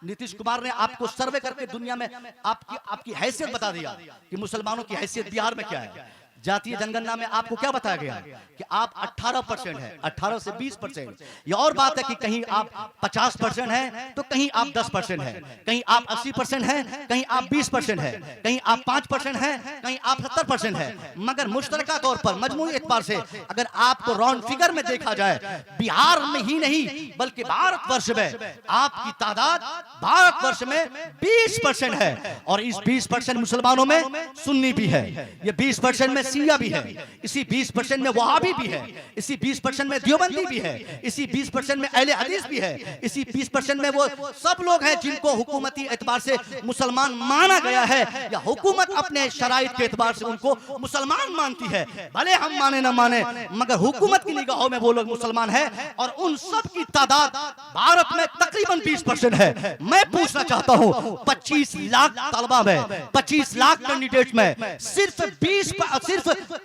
नीतीश कुमार ने आपको सर्वे करके दुनिया में आपकी हैसियत बता दिया कि मुसलमानों की हैसियत बिहार में क्या है। जातीय जनगणना में आपको क्या बताया गया कि आप 18% है, 18 से 20%। ये और बात है कि कहीं आप 50% है तो कहीं आप 10% है, कहीं आप 80% है, कहीं आप 20% है, कहीं आप 5% है, कहीं आप 70% है। मगर मुश्तरका तौर पर मजमूई एतबार से अगर आपको राउंड फिगर में देखा जाए, बिहार में ही नहीं बल्कि भारतवर्ष में आपकी तादाद भारतवर्ष में 20% है, और इस 20% मुसलमानों में सुन्नी भी है। ये 20% में शिया भी है, इसी 20% में वहाबी भी है, इसी 20% में देवबंदी भी है, इसी 20% में अहले हदीस भी है, इसी 20% में वो सब लोग हैं जिनको हुकूमती एतबार से मुसलमान माना गया है, या हुकूमत अपने शराइत के एतबार से उनको मुसलमान मानती है। भले हम माने ना माने, मगर हुकूमत की निगाहों में वो लोग मुसलमान है, और उन सब की तादाद भारत में तकरीबन 20% है। मैं पूछना चाहता हूं, 25 लाख तलबा में, 25 लाख कैंडिडेट में सिर्फ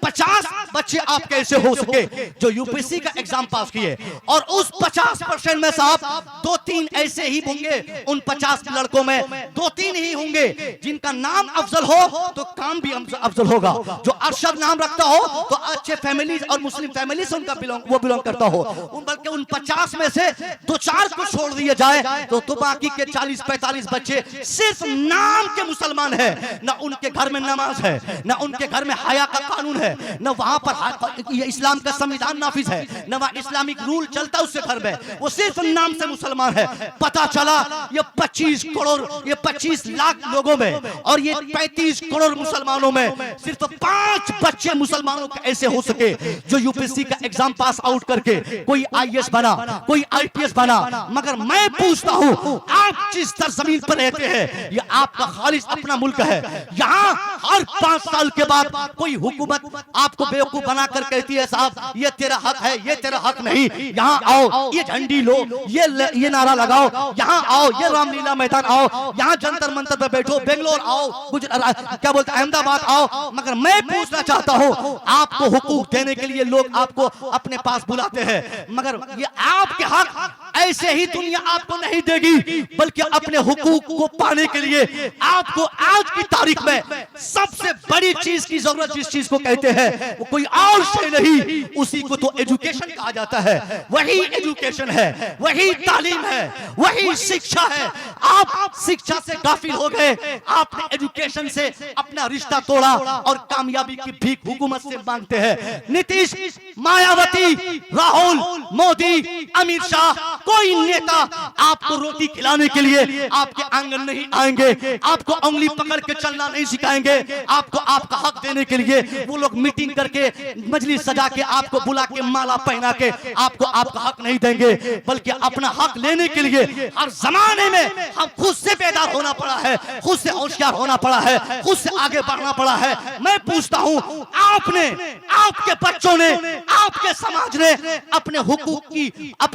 50 बच्चे आप कैसे हो सके जो यूपीएससी का एग्जाम पास किए, और उस 50% में साहब 2-3 ऐसे ही होंगे, उन 50 लड़कों में 2-3 ही होंगे जिनका नाम अफजल हो तो काम भी अफजल होगा, जो अरशद नाम रखता हो तो अच्छे फैमिलीज और मुस्लिम फैमिली से उनका बिलोंग करता हो। बल्कि उन 50 में से 2-4 को छोड़ दिया जाए तो बाकी के 40-45 बच्चे सिर्फ नाम के मुसलमान है, ना उनके घर में नमाज है, ना उनके घर में हया का कानून है, ना वहां पर ये इस्लाम का संविधान नाफिज है, ना वहां इस्लामिक रूल चलता उससे घर में, वो सिर्फ नाम से मुसलमान है। पता चला ये 25 लाख लोगों में और ये 35 करोड़ मुसलमानों में सिर्फ 5 बच्चे मुसलमानों के ऐसे हो सके जो यूपीएससी का एग्जाम पास आउट करके कोई आईएएस बना, कोई आईपीएस बना। मगर मैं पूछता हूं, आप जिस जमीन पर रहते हैं ये आपका खालिस अपना मुल्क है, यहाँ हर 5 साल के बाद कोई हुकूमत आपको बेवकूफ बनाकर कहती है साहब ये तेरा हक है, ये तेरा हक नहीं, यहाँ आओ, ये झंडी लो, ये नारा लगाओ, यहाँ आओ, ये रामलीला मैदान आओ, यहाँ जंतर मंतर पे बैठो, बेंगलोर आओ, क्या बोलते अहमदाबाद आओ। मगर मैं पूछना चाहता हूँ, आपको हुकूक देने के लिए लोग आपको अपने पास बुलाते हैं, मगर ये आपके हक ऐसे ही दुनिया आपको नहीं देगी, बल्कि अपने हुकूक को पाने के लिए आपको आज की तारीख में सबसे बड़ी चीज की जरूरत जिस चीज को कहते हैं वो कोई और शय नहीं, उसी को तो एजुकेशन कहा जाता है। वही एजुकेशन है, वही तालीम है, वही शिक्षा है। आप शिक्षा से गाफिल हो गए, आपने एजुकेशन से अपना रिश्ता तोड़ा और कामयाबी की भीख हुकूमत से मांगते हैं। नीतीश, मायावती, राहुल, मोदी, अमित शाह, कोई नेता आपको रोटी खिलाने के लिए आपके आंगन नहीं आएंगे, आपको उंगली पकड़ के चलना नहीं सिखाएंगे, आपको आपका हक देने के लिए वो लोग मीटिंग करके मजलिस सजा के आपको बुला के माला पहना के आपको आपका हक नहीं देंगे, बल्कि अपना हक लेने के लिए हर जमाने में हम खुद से बेदार होना पड़ा है, खुद से होशियार होना पड़ा है, खुद से आगे बढ़ना पड़ा है। मैं पूछता हूं, आपने, आपके बच्चों ने, आपके समाज ने अपने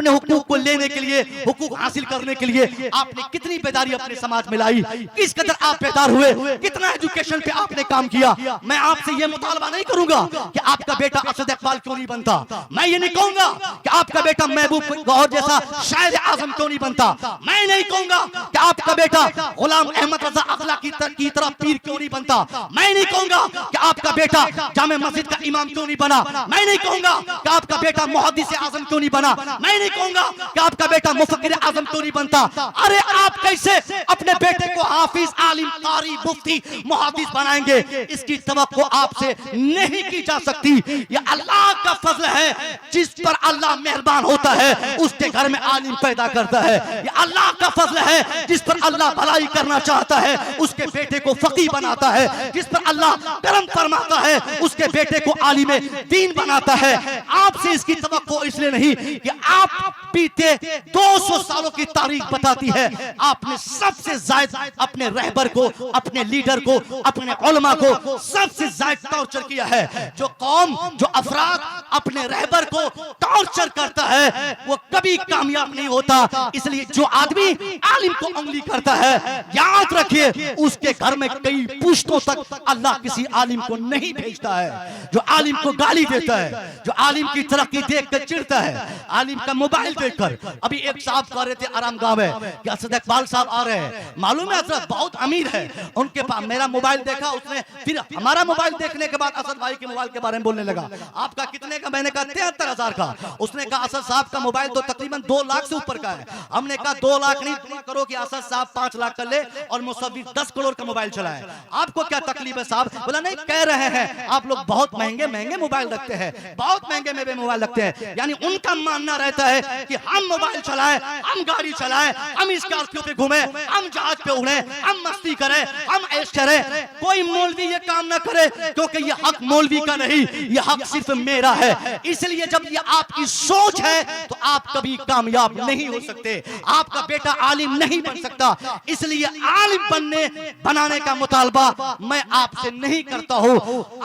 हुकूक को लेने के लिए, हुकूक हासिल करने के लिए आपने कितनी बेदारी अपने समाज में लाई, किस कदर आप बेदार हुए, कितना एजुकेशन पे आपने काम किया। मैं आपसे ये मुतालबा नहीं करूंगा कि आपका बेटा असद इकबाल क्यों नहीं बनता, मैं ये नहीं कहूंगा कि आपका बेटा महबूब गौहर जैसा शायर आजम क्यों नहीं बनता, मैं नहीं कहूंगा कि आपका बेटा गुलाम अहमद रजा अखला की तरह पीर क्यों नहीं बनता, मैं नहीं कहूंगा कि आपका बेटा जामे मस्जिद का इमाम क्यों नहीं बना, मैं नहीं कहूंगा कि आपका बेटा मुहद्दिस आजम क्यों नहीं बना, मैं नहीं कहूंगा कि आपका बेटा मुफक्किर आजम क्यों नहीं बनता। अरे आप कैसे अपने बेटे को हाफिज, आलिम, कारी, मुफ्ती, मुहद्दिस बनाएंगे, इसकी तवक्को आपसे नहीं की जा सकती। ये अल्लाह का फजल है, जिस पर अल्लाह मेहरबान होता है उसके घर में आलिम पैदा करता है। ये अल्लाह का फजल है, जिस पर अल्लाह भलाई करना चाहता है उसके बेटे को फकीह बनाता है, जिस पर अल्लाह करम फरमाता है उसके बेटे को आलिम दीन बनाता है। आपसे इसकी तवक्को इसलिए नहीं कि आप बीते 200 सालों की तारीख बताती है, आपने सबसे ज्यादा अपने रहबर को, अपने लीडर को, अपने उलमा को सबसे ज्यादा टॉर्चर किया है। जो कौम, जो अफराद अपने रहबर को टॉर्चर करता है वो कभी कामयाब नहीं होता। इसलिए जो आदमी आलिम को उंगली करता है, याद रखिए उसके घर में कई पुश्तों तक अल्लाह किसी आलिम को नहीं भेजता है। जो आलिम को गाली देता है, जो आलिम की तरक्की देख कर चिढ़ता है, आलिम का मोबाइल देखकर, अभी एक साहब कह रहे थे आराम गांव में कि असद इकबाल साहब आ रहे हैं, मालूम है असद बहुत अमीर है, उनके पास मेरा मोबाइल देखा उसने, फिर हमारा मोबाइल देखने के बाद असद भाई के मोबाइल के बारे में बोलने लगा। आपका कितने का? मैंने कहा 73,000 का। उसने कहा असद साहब का मोबाइल तो तकरीबन 2 लाख से ऊपर का है। हमने कहा 2 लाख नहीं, तुम करो कि असद साहब 5 लाख का ले और मुसव्विर 10 करोड़ का मोबाइल चलाए, आपको क्या तकलीफ है साहब? बोला नहीं, कह रहे हैं आप लोग बहुत महंगे महंगे मोबाइल रखते हैं, बहुत महंगे में मोबाइल रखते हैं, यानी उनका उनका मानना रहता है कि हम मोबाइल चलाएं, हम गाड़ी चलाएं, हम स्कॉर्पियो पे घूमें, हम जहाज पे उड़े, हम मस्ती करें, हम ऐश करें। कोई मौलवी ये काम ना करे, क्योंकि ये हक मौलवी का नहीं, ये हक सिर्फ मेरा है। इसलिए जब ये आपकी सोच है तो आप कभी कामयाब नहीं हो सकते, आपका बेटा आलिम नहीं बन सकता। इसलिए आलिम बनाने का मुतालबा मैं आपसे नहीं करता हूं।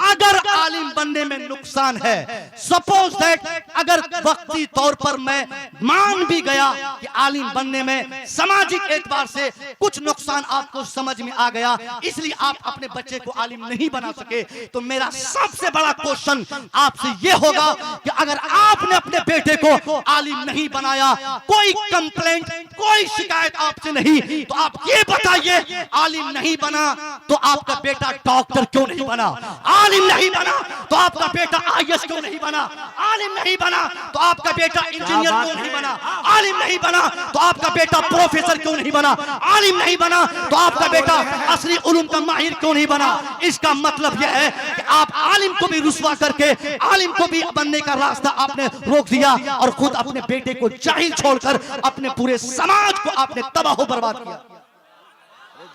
अगर आलिम बनने में नुकसान है, सपोज दैट अगर वक्ती तौर पर मैं मान भी गया कि आलिम बनने में सामाजिक एतबार से कुछ नुकसान आपको समझ में आ गया, इसलिए आप अपने बच्चे को आलिम नहीं बना सके, तो मेरा सबसे बड़ा क्वेश्चन आपसे यह होगा कि अगर आपने अपने बेटे को आलिम नहीं बनाया, कोई कंप्लेंट, कोई शिकायत आपसे नहीं, तो आप ये बताइए आलिम नहीं बना तो आपका बेटा डॉक्टर क्यों नहीं बना? आलिम नहीं बना तो आपका बेटा आईएएस क्यों नहीं बना? आलिम नहीं बना तो आपका बेटा इंजीनियर क्यों नहीं बना? आलिम नहीं बना तो आपका बेटा प्रोफेसर क्यों नहीं बना? आलिम नहीं बना तो आपका बेटा असली उलूम का माहिर क्यों नहीं बना? इसका मतलब यह है कि आप आलिम को भी रुस्वा करके आलिम को भी बनने का रास्ता आपने रोक दिया और खुद अपने बेटे को जाहिल छोड़कर अपने पूरे समाज को आपने तबाह बर्बाद किया।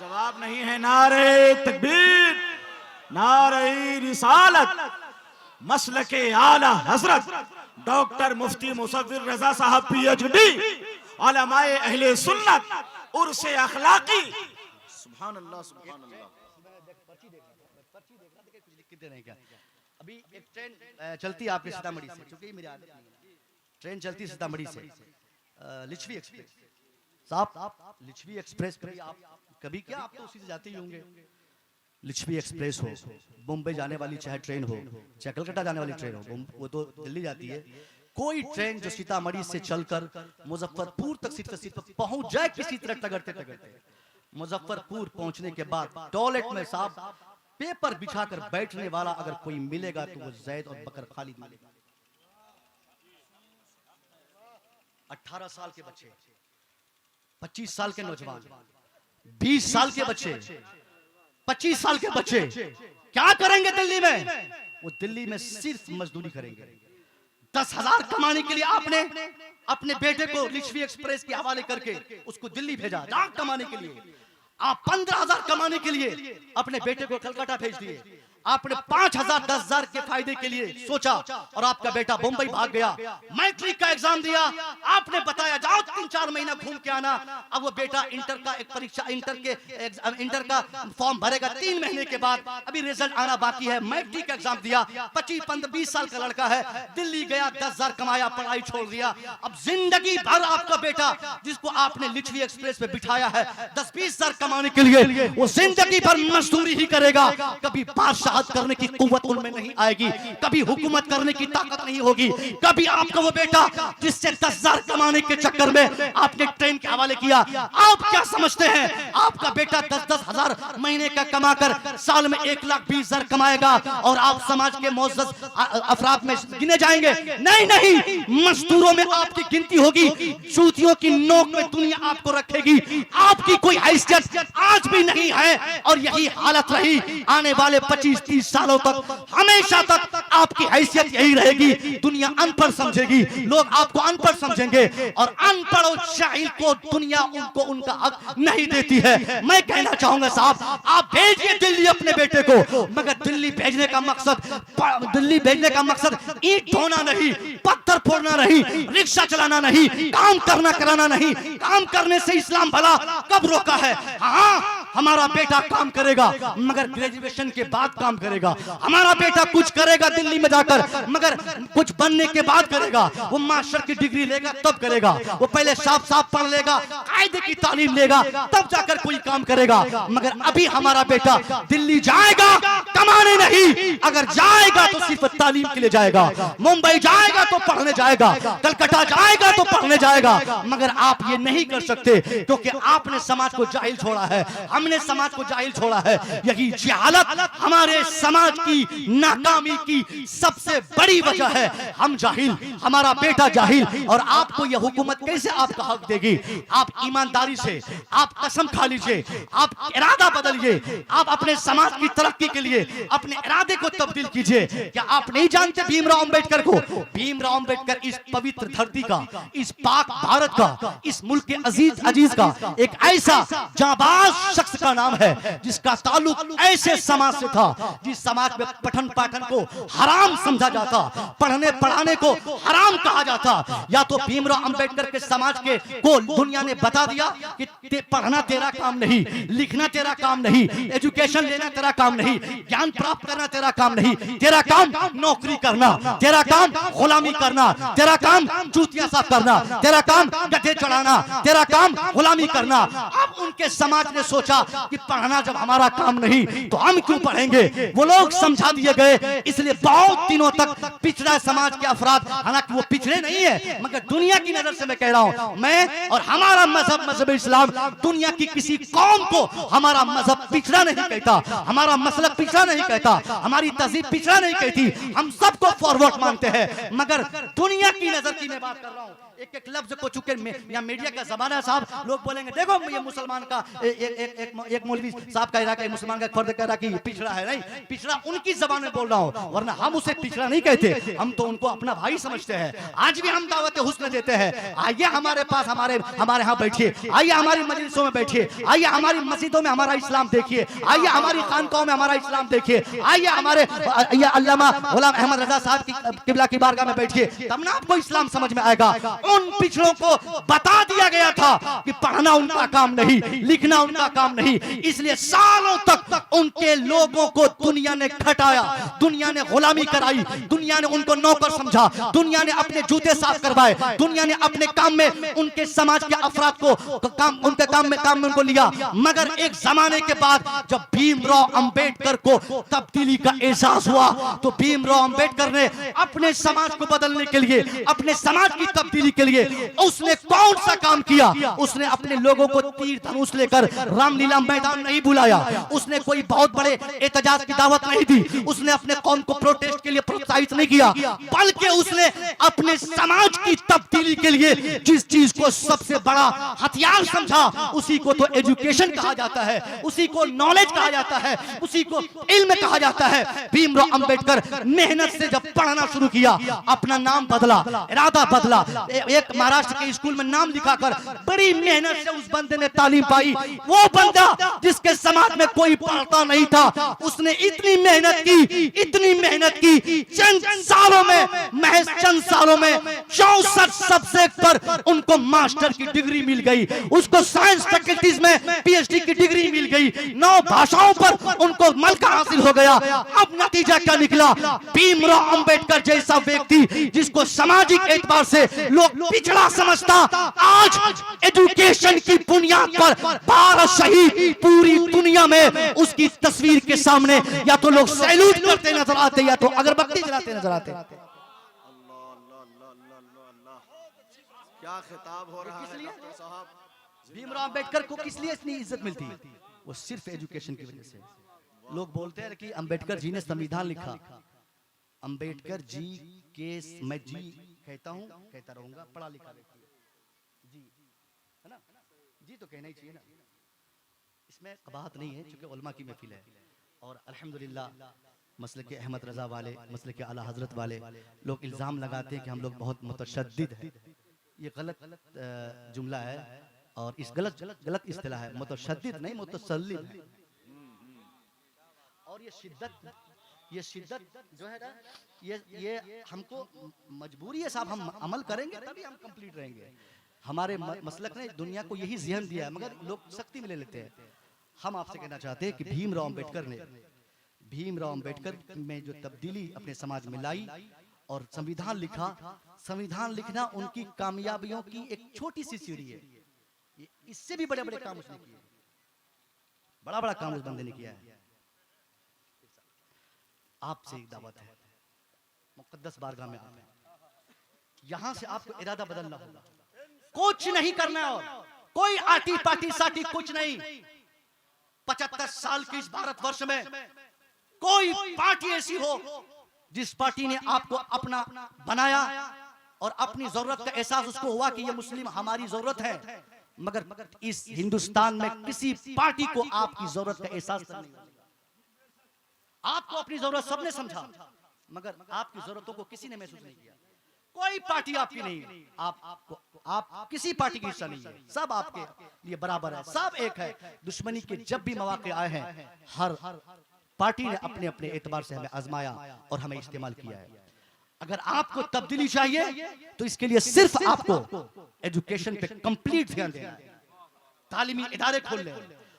जवाब नहीं है। नारे तकबीर, नारे रिसालत, मसलके आला हजरत डॉक्टर मुफ्ती मुसव्विर रजा साहब पीएचडी, उलमाए अहले सुन्नत, उर्से अखलाकी। सुभान अल्लाह, सुभान अल्लाह। अभी एक ट्रेन चलती है आपके सीतामढ़ी से, क्योंकि मेरी आदत नहीं है, ट्रेन चलती है सीतामढ़ी से, लिच्छवी एक्सप्रेस। साहब लिच्छवी एक्सप्रेस कभी आप कभी क्या, आप तो उसी से जाते ही होंगे। लिच्छवी एक्सप्रेस हो, मुंबई जाने वाली चाहे ट्रेन हो, चाहे कलकत्ता जाने वाली ट्रेन हो, वो तो दिल्ली जाती है। कोई ट्रेन जो सीतामढ़ी से चलकर मुजफ्फरपुर तक सिर्फ पहुंच जाए किसी तरह टगरते टगरते, मुजफ्फरपुर पहुंचने के बाद टॉयलेट में साहब पेपर बिछाकर बैठने वाला अगर कोई मिलेगा तो वो जैद और बकर खालिद मिलेगा। 18 साल के बच्चे, 25 साल के नौजवान, 20 साल के बच्चे, 25 साल के बच्चे क्या करेंगे दिल्ली में? वो दिल्ली में सिर्फ मजदूरी करेंगे। 10,000 कमाने के लिए आपने अपने बेटे को लिच्छवी एक्सप्रेस के हवाले करके उसको दिल्ली भेजा लाख कमाने के लिए। आप 15,000 कमाने के लिए अपने बेटे को कलकत्ता भेज दिए। आपने 5,000 10,000 के फायदे के लिए सोचा और आपका बेटा मुंबई भाग गया। मैट्रिक का एग्जाम दिया, आपने बताया जाओ 3-4 महीना घूम के आना। अब वो बेटा इंटर का एक परीक्षा, इंटर का फॉर्म भरेगा 3 महीने के बाद, अभी रिजल्ट आना बाकी है। मैट्रिक का एग्जाम दिया, 25-20 साल का लड़का है, दिल्ली गया, 10,000 कमाया, पढ़ाई छोड़ दिया। अब जिंदगी भर आपका बेटा जिसको आपने लिच्छवी एक्सप्रेस पे बिठाया है 10-20 हजार कमाने के लिए, वो जिंदगी भर मजदूरी ही करेगा। कभी बादशाह करने की कुव्वत उनमें नहीं आएगी, कभी हुकूमत करने की ताकत नहीं होगी। कभी आपका वो बेटा जिससे 10,000 कमाने के चक्कर में आपने ट्रेन के हवाले किया, आप क्या समझते हैं आपका बेटा 10-10 हजार महीने का कमाकर साल में 1,20,000 कमाएगा और आप समाज के मोअज़्ज़ज़ अफराद में गिने जाएंगे? नहीं नहीं, मजदूरों में आपकी गिनती होगी, जूतियों की नोक में दुनिया आपको रखेगी। आपकी कोई हैसियत आज भी नहीं है और यही हालत रही आने वाले 25-30 सालों तक, हमेशा तक आपकी हैसियत यही रहेगी। दुनिया अनपढ़ समझेगी, लोग आपको अनपढ़ समझेंगे और अनपढ़ और जाहिल को दुनिया उनको उनका हक नहीं देती है। मैं कहना चाहूंगा साहब, आप भेजिए दिल्ली अपने बेटे को, मगर दिल्ली भेजने का मकसद ईंट ढोना नहीं, पत्थर फोड़ना नहीं, रिक्शा चलाना नहीं, काम करना कराना नहीं। काम करने से इस्लाम भला कब रोका है? हाँ, हमारा बेटा काम करेगा मगर ग्रेजुएशन के बाद काम करेगा। हमारा बेटा कुछ करेगा दिल्ली में जाकर, मगर कुछ बनने के बाद करेगा। वो मास्टर की डिग्री लेगा तब करेगा, वो पहले साफ पढ़ लेगा, कायदे की तालीम लेगा, तब जाकर कोई काम करेगा। मगर अभी हमारा बेटा दिल्ली जाएगा कमाने नहीं, अगर जाएगा तो सिर्फ तालीम के लिए जाएगा। मुंबई जाएगा तो पढ़ने जाएगा, कलकत्ता जाएगा तो पढ़ने जाएगा। मगर आप ये नहीं कर सकते क्योंकि आपने समाज को जाहिल छोड़ा है। हम हमने समाज को जाहिल छोड़ा है। यही जहालत हमारे समाज की नाकामी की सबसे बड़ी वजह है। हम जाहिल, हमारा बेटा जाहिल, और आपको यह हुकूमत कैसे आपका हक देगी? आप ईमानदारी से आप कसम खा लीजिए, आप इरादा बदलिए, आप अपने समाज की तरक्की के लिए अपने इरादे को तब्दील कीजिए। क्या आप नहीं जानते भीमराव अंबेडकर को? भीमराव अंबेडकर इस पवित्र धरती का, इस पाक भारत का, इस मुल्क के अजीज का एक ऐसा जाबाज शख्स का नाम है जिसका ताल्लुक ऐसे समाज से था जिस समाज में पठन पाठन को हराम समझा जाता, पढ़ने पढ़ाने को हराम कहा जाता। या तो भीमराव अंबेडकर के समाज के को दुनिया ने बता दिया कि पढ़ना तेरा काम नहीं, लिखना तेरा काम नहीं, एजुकेशन लेना तेरा काम नहीं, ज्ञान प्राप्त करना तेरा काम नहीं, तेरा काम नौकरी करना, तेरा काम गुलामी करना, तेरा काम जूतियां साफ करना, तेरा काम गधे चढ़ाना, तेरा काम गुलामी करना। अब उनके समाज ने सोचा कि पढ़ना जब हमारा काम नहीं तो हम क्यों पढ़ेंगे? वो लोग समझा दिए गए। इसलिए बहुत दिनों तक पिछड़ा समाज के अफराद, हालांकि वो पिछड़े नहीं है, मगर दुनिया की नजर से मैं कह रहा हूं, मैं और हमारा मजहब इस्लाम दुनिया की किसी कौम को हमारा मजहब पिछड़ा नहीं कहता, हमारा मसलक पिछड़ा नहीं कहता, हमारी तहजीब पिछड़ा नहीं कहती। हम सबको फॉरवर्ड मानते हैं, मगर दुनिया की नजर की मैं बात कर रहा हूं। एक एक लफ्ज को चुके या मीडिया का जमाना है साहब, लोग बोलेंगे देखो ये मुसलमान का एक मौलवी साहब कह रहा है, मुसलमान का फर्द कह रहा है कि पिछड़ा है। नहीं, पिछड़ा उनकी जबान में बोल रहा हूं, वरना हम उसे पिछड़ा नहीं कहते, हम तो उनको अपना भाई समझते हैं। आज भी हम दावत हुस्न देते हैं, आइए हमारे पास, हमारे यहाँ बैठिए, आइए हमारी मजलिसों में बैठिए, आइए हमारी मस्जिदों में हमारा इस्लाम देखिए, आइए हमारी खानकाहों में हमारा इस्लाम देखिए, आइए हमारे अल्लामा गुलाम अहमद रजा साहब की किबला की बारगाह में बैठिए, तब ना आपको इस्लाम समझ में आएगा। उन पिछड़ों को बता दिया गया था कि पढ़ना उनका काम नहीं, लिखना उनका काम नहीं, इसलिए सालों तक उनके लोगों को दुनिया ने खटाया, दुनिया ने गुलामी कराई, दुनिया ने उनको नौकर समझा, दुनिया ने अपने जूते साफ करवाए, दुनिया ने अपने काम में उनके समाज के अफराद को उनके काम में उनको लिया। मगर एक जमाने के बाद जब भीमराव अंबेडकर को तब्दीली का एहसास हुआ तो भीमराव अंबेडकर ने अपने समाज को बदलने के लिए, अपने समाज की तब्दीली के लिए उसने कौन सा काम किया? उसने अपने लोगों को तीर धनुष लेकर रामलीला मैदान नहीं बुलाया, उसने कोई बहुत बड़े एहतजाज की दावत नहीं दी, उसने अपने कौम को प्रोटेस्ट के लिए प्रोत्साहित नहीं किया, बल्कि उसने अपने समाज की तब्दीली के लिए जिस चीज को सबसे बड़ा हथियार समझा उसी को तो एजुकेशन कहा जाता है, उसी को नॉलेज कहा जाता है, उसी को इल्म कहा जाता है। भीमराव अंबेडकर मेहनत से जब पढ़ना शुरू किया, अपना नाम बदला, इरादा बदला, एक महाराष्ट्र के स्कूल में नाम लिखाकर बड़ी मेहनत से उस बंदे ने तालीम पाई। वो बंदा जिसके समाज में कोई पढ़ता नहीं था, उसने इतनी मेहनत की, चंद सालों में, महज चंद सालों में 64 सब्जेक्ट पर उनको मास्टर की डिग्री मिल गई, उसको साइंस फैकल्टीज में पीएचडी की डिग्री मिल गई, 9 भाषाओं पर उनको मलका हासिल हो गया। अब नतीजा क्या निकला? भीमराव अंबेडकर जैसा व्यक्ति जिसको सामाजिक एतबार से लोग पिछड़ा समझता, आज एजुकेशन की बुनियाद पर भारत शहीद पूरी दुनिया में उसकी तस्वीर के सामने या तो लोग सैल्यूट करते नजर आते या तो अगरबत्ती जलाते नजर आते। क्या खिताब हो रहा है डॉक्टर साहब? भीमराव अंबेडकर को किस लिए इतनी इज्जत मिलती है? वो सिर्फ एजुकेशन की वजह से। लोग बोलते हैं कि अंबेडकर जी ने संविधान लिखा, अंबेडकर जी के मैं जी कहता हूं, कहता रहूंगा, पढ़ा लिखा व्यक्ति जी है ना, जी तो कहना ही चाहिए ना, इसमें कबाहत नहीं है क्योंकि उलमा की महफिल है। और अल्हम्दुलिल्लाह मसले के अहमद रजा वाले, मसले के आला हजरत वाले लोग इल्जाम लगाते हैं कि हम लोग बहुत मुतशद्दिद है। ये गलत जुमला है और इस गलत इस्तिलाह है। मुतशद्दिद नहीं, मुतसल्लिद है। और ये शिद्दत जो है ना, ये हमको मजबूरी है साहब, हम अमल करेंगे तभी हम कंप्लीट रहेंगे। हमारे मसलक ने दुनिया को यही ज़हन दिया है, मगर लोग सख्ती में ले लेते हैं। हम आपसे कहना चाहते हैं कि भीमराव अंबेडकर में जो तब्दीली अपने समाज में लाई और संविधान लिखा, संविधान लिखना उनकी कामयाबियों की एक छोटी सी सीढ़ी है। इससे भी बड़े बड़े काम उसने किए, बड़ा बड़ा काम उस बंदे ने किया है। आपसे एक दावत है, मुकद्दस बारगाह में आप हैं, यहां से आपको इरादा बदलना होगा, कुछ नहीं करना और कोई आटी पाटी साटी कुछ नहीं। 75 साल की इस भारतवर्ष में कोई पार्टी ऐसी हो जिस पार्टी ने आपको अपना बनाया और अपनी जरूरत का एहसास उसको हुआ कि ये मुस्लिम हमारी जरूरत है, मगर इस हिंदुस्तान में किसी पार्टी को आपकी जरूरत का एहसास नहीं हुआ। आपको अपनी जरूरत सबने समझा, मगर आपकी जरूरतों को किसी ने महसूस नहीं किया। कोई पार्टी आपकी नहीं है, आप किसी पार्टी का हिस्सा नहीं है, सब आपके लिए बराबर है, सब एक है। दुश्मनी के जब भी मौके आए हैं, हर पार्टी ने अपने अपने एतबार से हमें आजमाया और हमें इस्तेमाल किया है। अगर आपको तब्दीली चाहिए तो इसके लिए सिर्फ आपको एजुकेशन पे कंप्लीट ध्यान देना है, तालीमी इदारे खोल ले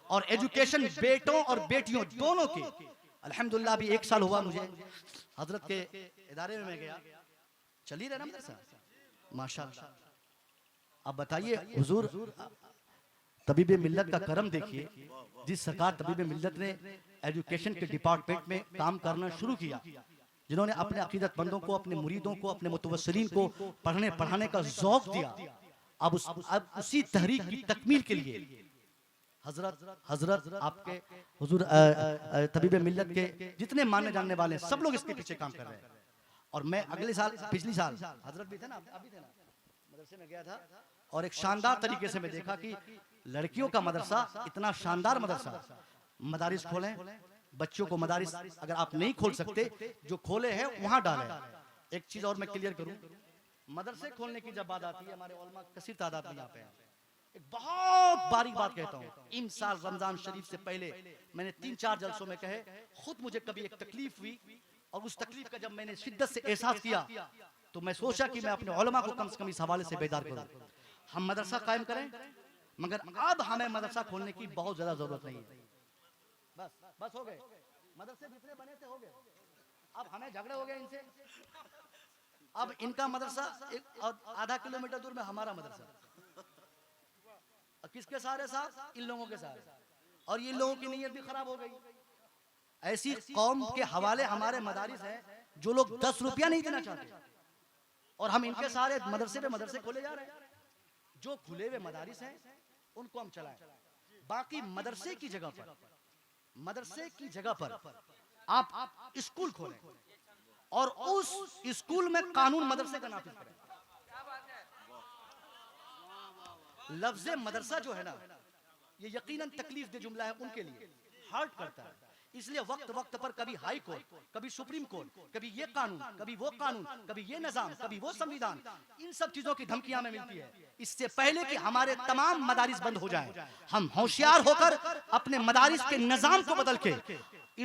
और एजुकेशन बेटों और बेटियों दोनों के। अल्हम्दुलिल्लाह अभी 1 साल हुआ मुझे हजरत के इदारे में मैं गया, चल ही रहा मदरसा माशाअल्लाह। अब बताइए हुजूर, तबीब मिल्लत का करम देखिए, जिस सरकार तबीब मिल्लत ने एजुकेशन के डिपार्टमेंट में काम करना शुरू किया, जिन्होंने अपने अकीदतमंदों को, अपने मुरीदों को, अपने मुतवस्सिलीन को पढ़ने पढ़ाने का ज़ौक़ दिया, अब उसी तहरीक की तकमील के लिए हजरत आपके हुजूर तबीब मिल्लत के जितने मानने जानने वाले हैं, सब लोग इसके पीछे काम कर रहे हैं। और मैं अगले साल, पिछली साल हजरत भी थे ना, अभी थे ना, मदरसे में गया था और एक शानदार तरीके से मैं देखा कि लड़कियों का मदरसा, इतना शानदार मदरसा, मदारिस खोलें बच्चों को। मदारिस अगर आप नहीं खोल सकते, जो खोले हैं वहां डालें। एक चीज और मैं क्लियर करूं, मदरसे खोलने की जब बात आती है, हमारे उलमा कसीर तादाद में यहाँ पे हैं, एक बहुत बारीक बात कहता हूँ। इन साल रमजान शरीफ से पहले मैंने 3-4 जलसों में कहे, खुद मुझे कभी एक तकलीफ हुई और उस तकलीफ का जब मैंने शिद्दत से एहसास किया तो मैं सोचा कि मैं अपने उलमा को कम से कम इस हवाले से बेदार करूं। हम मदरसा कायम करें, मगर अब हमें मदरसा खोलने की बहुत ज्यादा जरूरत नहीं है। बस हो गए, मदरसे जितने बने थे हो गए, अब हमें झगड़े हो गए इनसे। अब इनका मदरसा आधा किलोमीटर दूर में हमारा मदरसा, किसके सारे साथ? इन लोगों के साथ। और ये लोगों की नीयत भी खराब हो गई। ऐसी कौम के हवाले हमारे मदारिस हैं जो लोग 10 रुपया नहीं देना चाहते, और हम इनके सारे मदरसे खोले जा रहे हैं। जो खुले हुए मदारिस हैं उनको हम चलाएं, बाकी मदरसे की जगह पर आप स्कूल खोलें और उस स्कूल में कानून मदरसे का नाफिज करें। लफ्ज़ मदरसा जो है ना, ये यकीनन तकलीफ दे जुमला है उनके लिए, हर्ट करता है। इसलिए वक्त वक्त पर कभी हाई कोर्ट, कभी सुप्रीम कोर्ट, कभी ये कानून, कभी वो कानून, कभी ये निजाम, कभी वो संविधान, इन सब चीजों की धमकियां हमें मिलती है। इससे पहले कि हमारे तमाम मदारिस बंद हो जाएं, हम होशियार होकर अपने मदारिस के निजाम को बदल के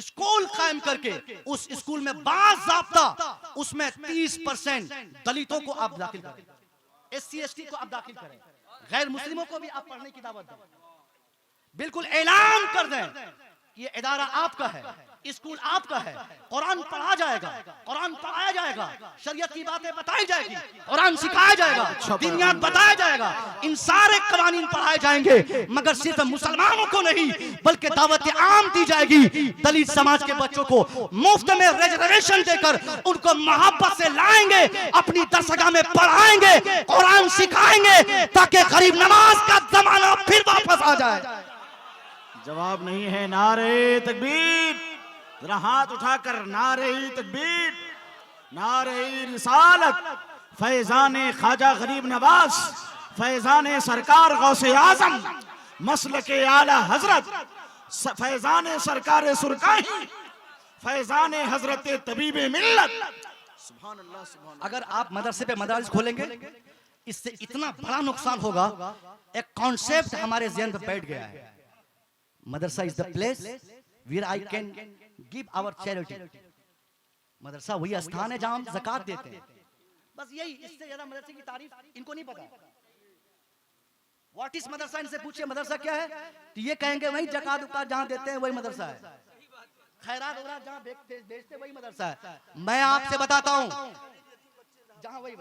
स्कूल कायम करके उस स्कूल में बाज़ाब्ता उसमें 30% दलितों को आप दाखिल करें, SC ST को आप दाखिल करें, गैर मुस्लिमों को भी आप पढ़ने की दावत दें। बिल्कुल ऐलान कर दें ये इदारा आपका है, स्कूल आपका है, कुरान पढ़ा जाएगा, कुरान पढ़ाया जाएगा, शरीयत की बातें बताई जाएगी, कुरान सिखाया जाएगा, दीनियात बताया जाएगा, इन सारे कवानीन पढ़ाए जाएंगे। मगर सिर्फ मुसलमानों को नहीं बल्कि दावत आम दी जाएगी। दलित समाज के बच्चों को मुफ्त में रिजर्वेशन देकर उनको मोहब्बत से लाएंगे, अपनी दरसगाह में पढ़ाएंगे, कुरान सिखाएंगे, ताकि गरीब नवाज का जमाना फिर वापस आ जाए। जवाब नहीं है। नारे तकबीर, जरा हाथ उठाकर नारे तकबीर, नारे रिसालत, फैजाने ख्वाजा गरीब नवाज, फैजाने सरकार गौसे आजम, मसलके आला हजरत, फैजाने सरकार सुरकाही, फैजाने हजरत तबीब मिल्लत। सुभान अल्लाह, सुभान अल्लाह। अगर आप मदरसे पे मदारिस खोलेंगे, इससे इतना बड़ा नुकसान होगा। एक कॉन्सेप्ट हमारे ज़हन पे बैठ गया है, madrasa is the place where I can give our charity. मदरसा वही स्थान है जहां हम ज़कात देते हैं। बस यही, इससे ज्यादा मदरसे की तारीफ इनको नहीं पता। व्हाट इज मदरसा, इनसे पूछिए मदरसा क्या है, तो ये कहेंगे वही ज़कात उकात जहां देते हैं वही मदरसा है, खैरात वगैरह जहां बेचते वही मदरसा है। मैं आपसे बताता हूं, जहां वही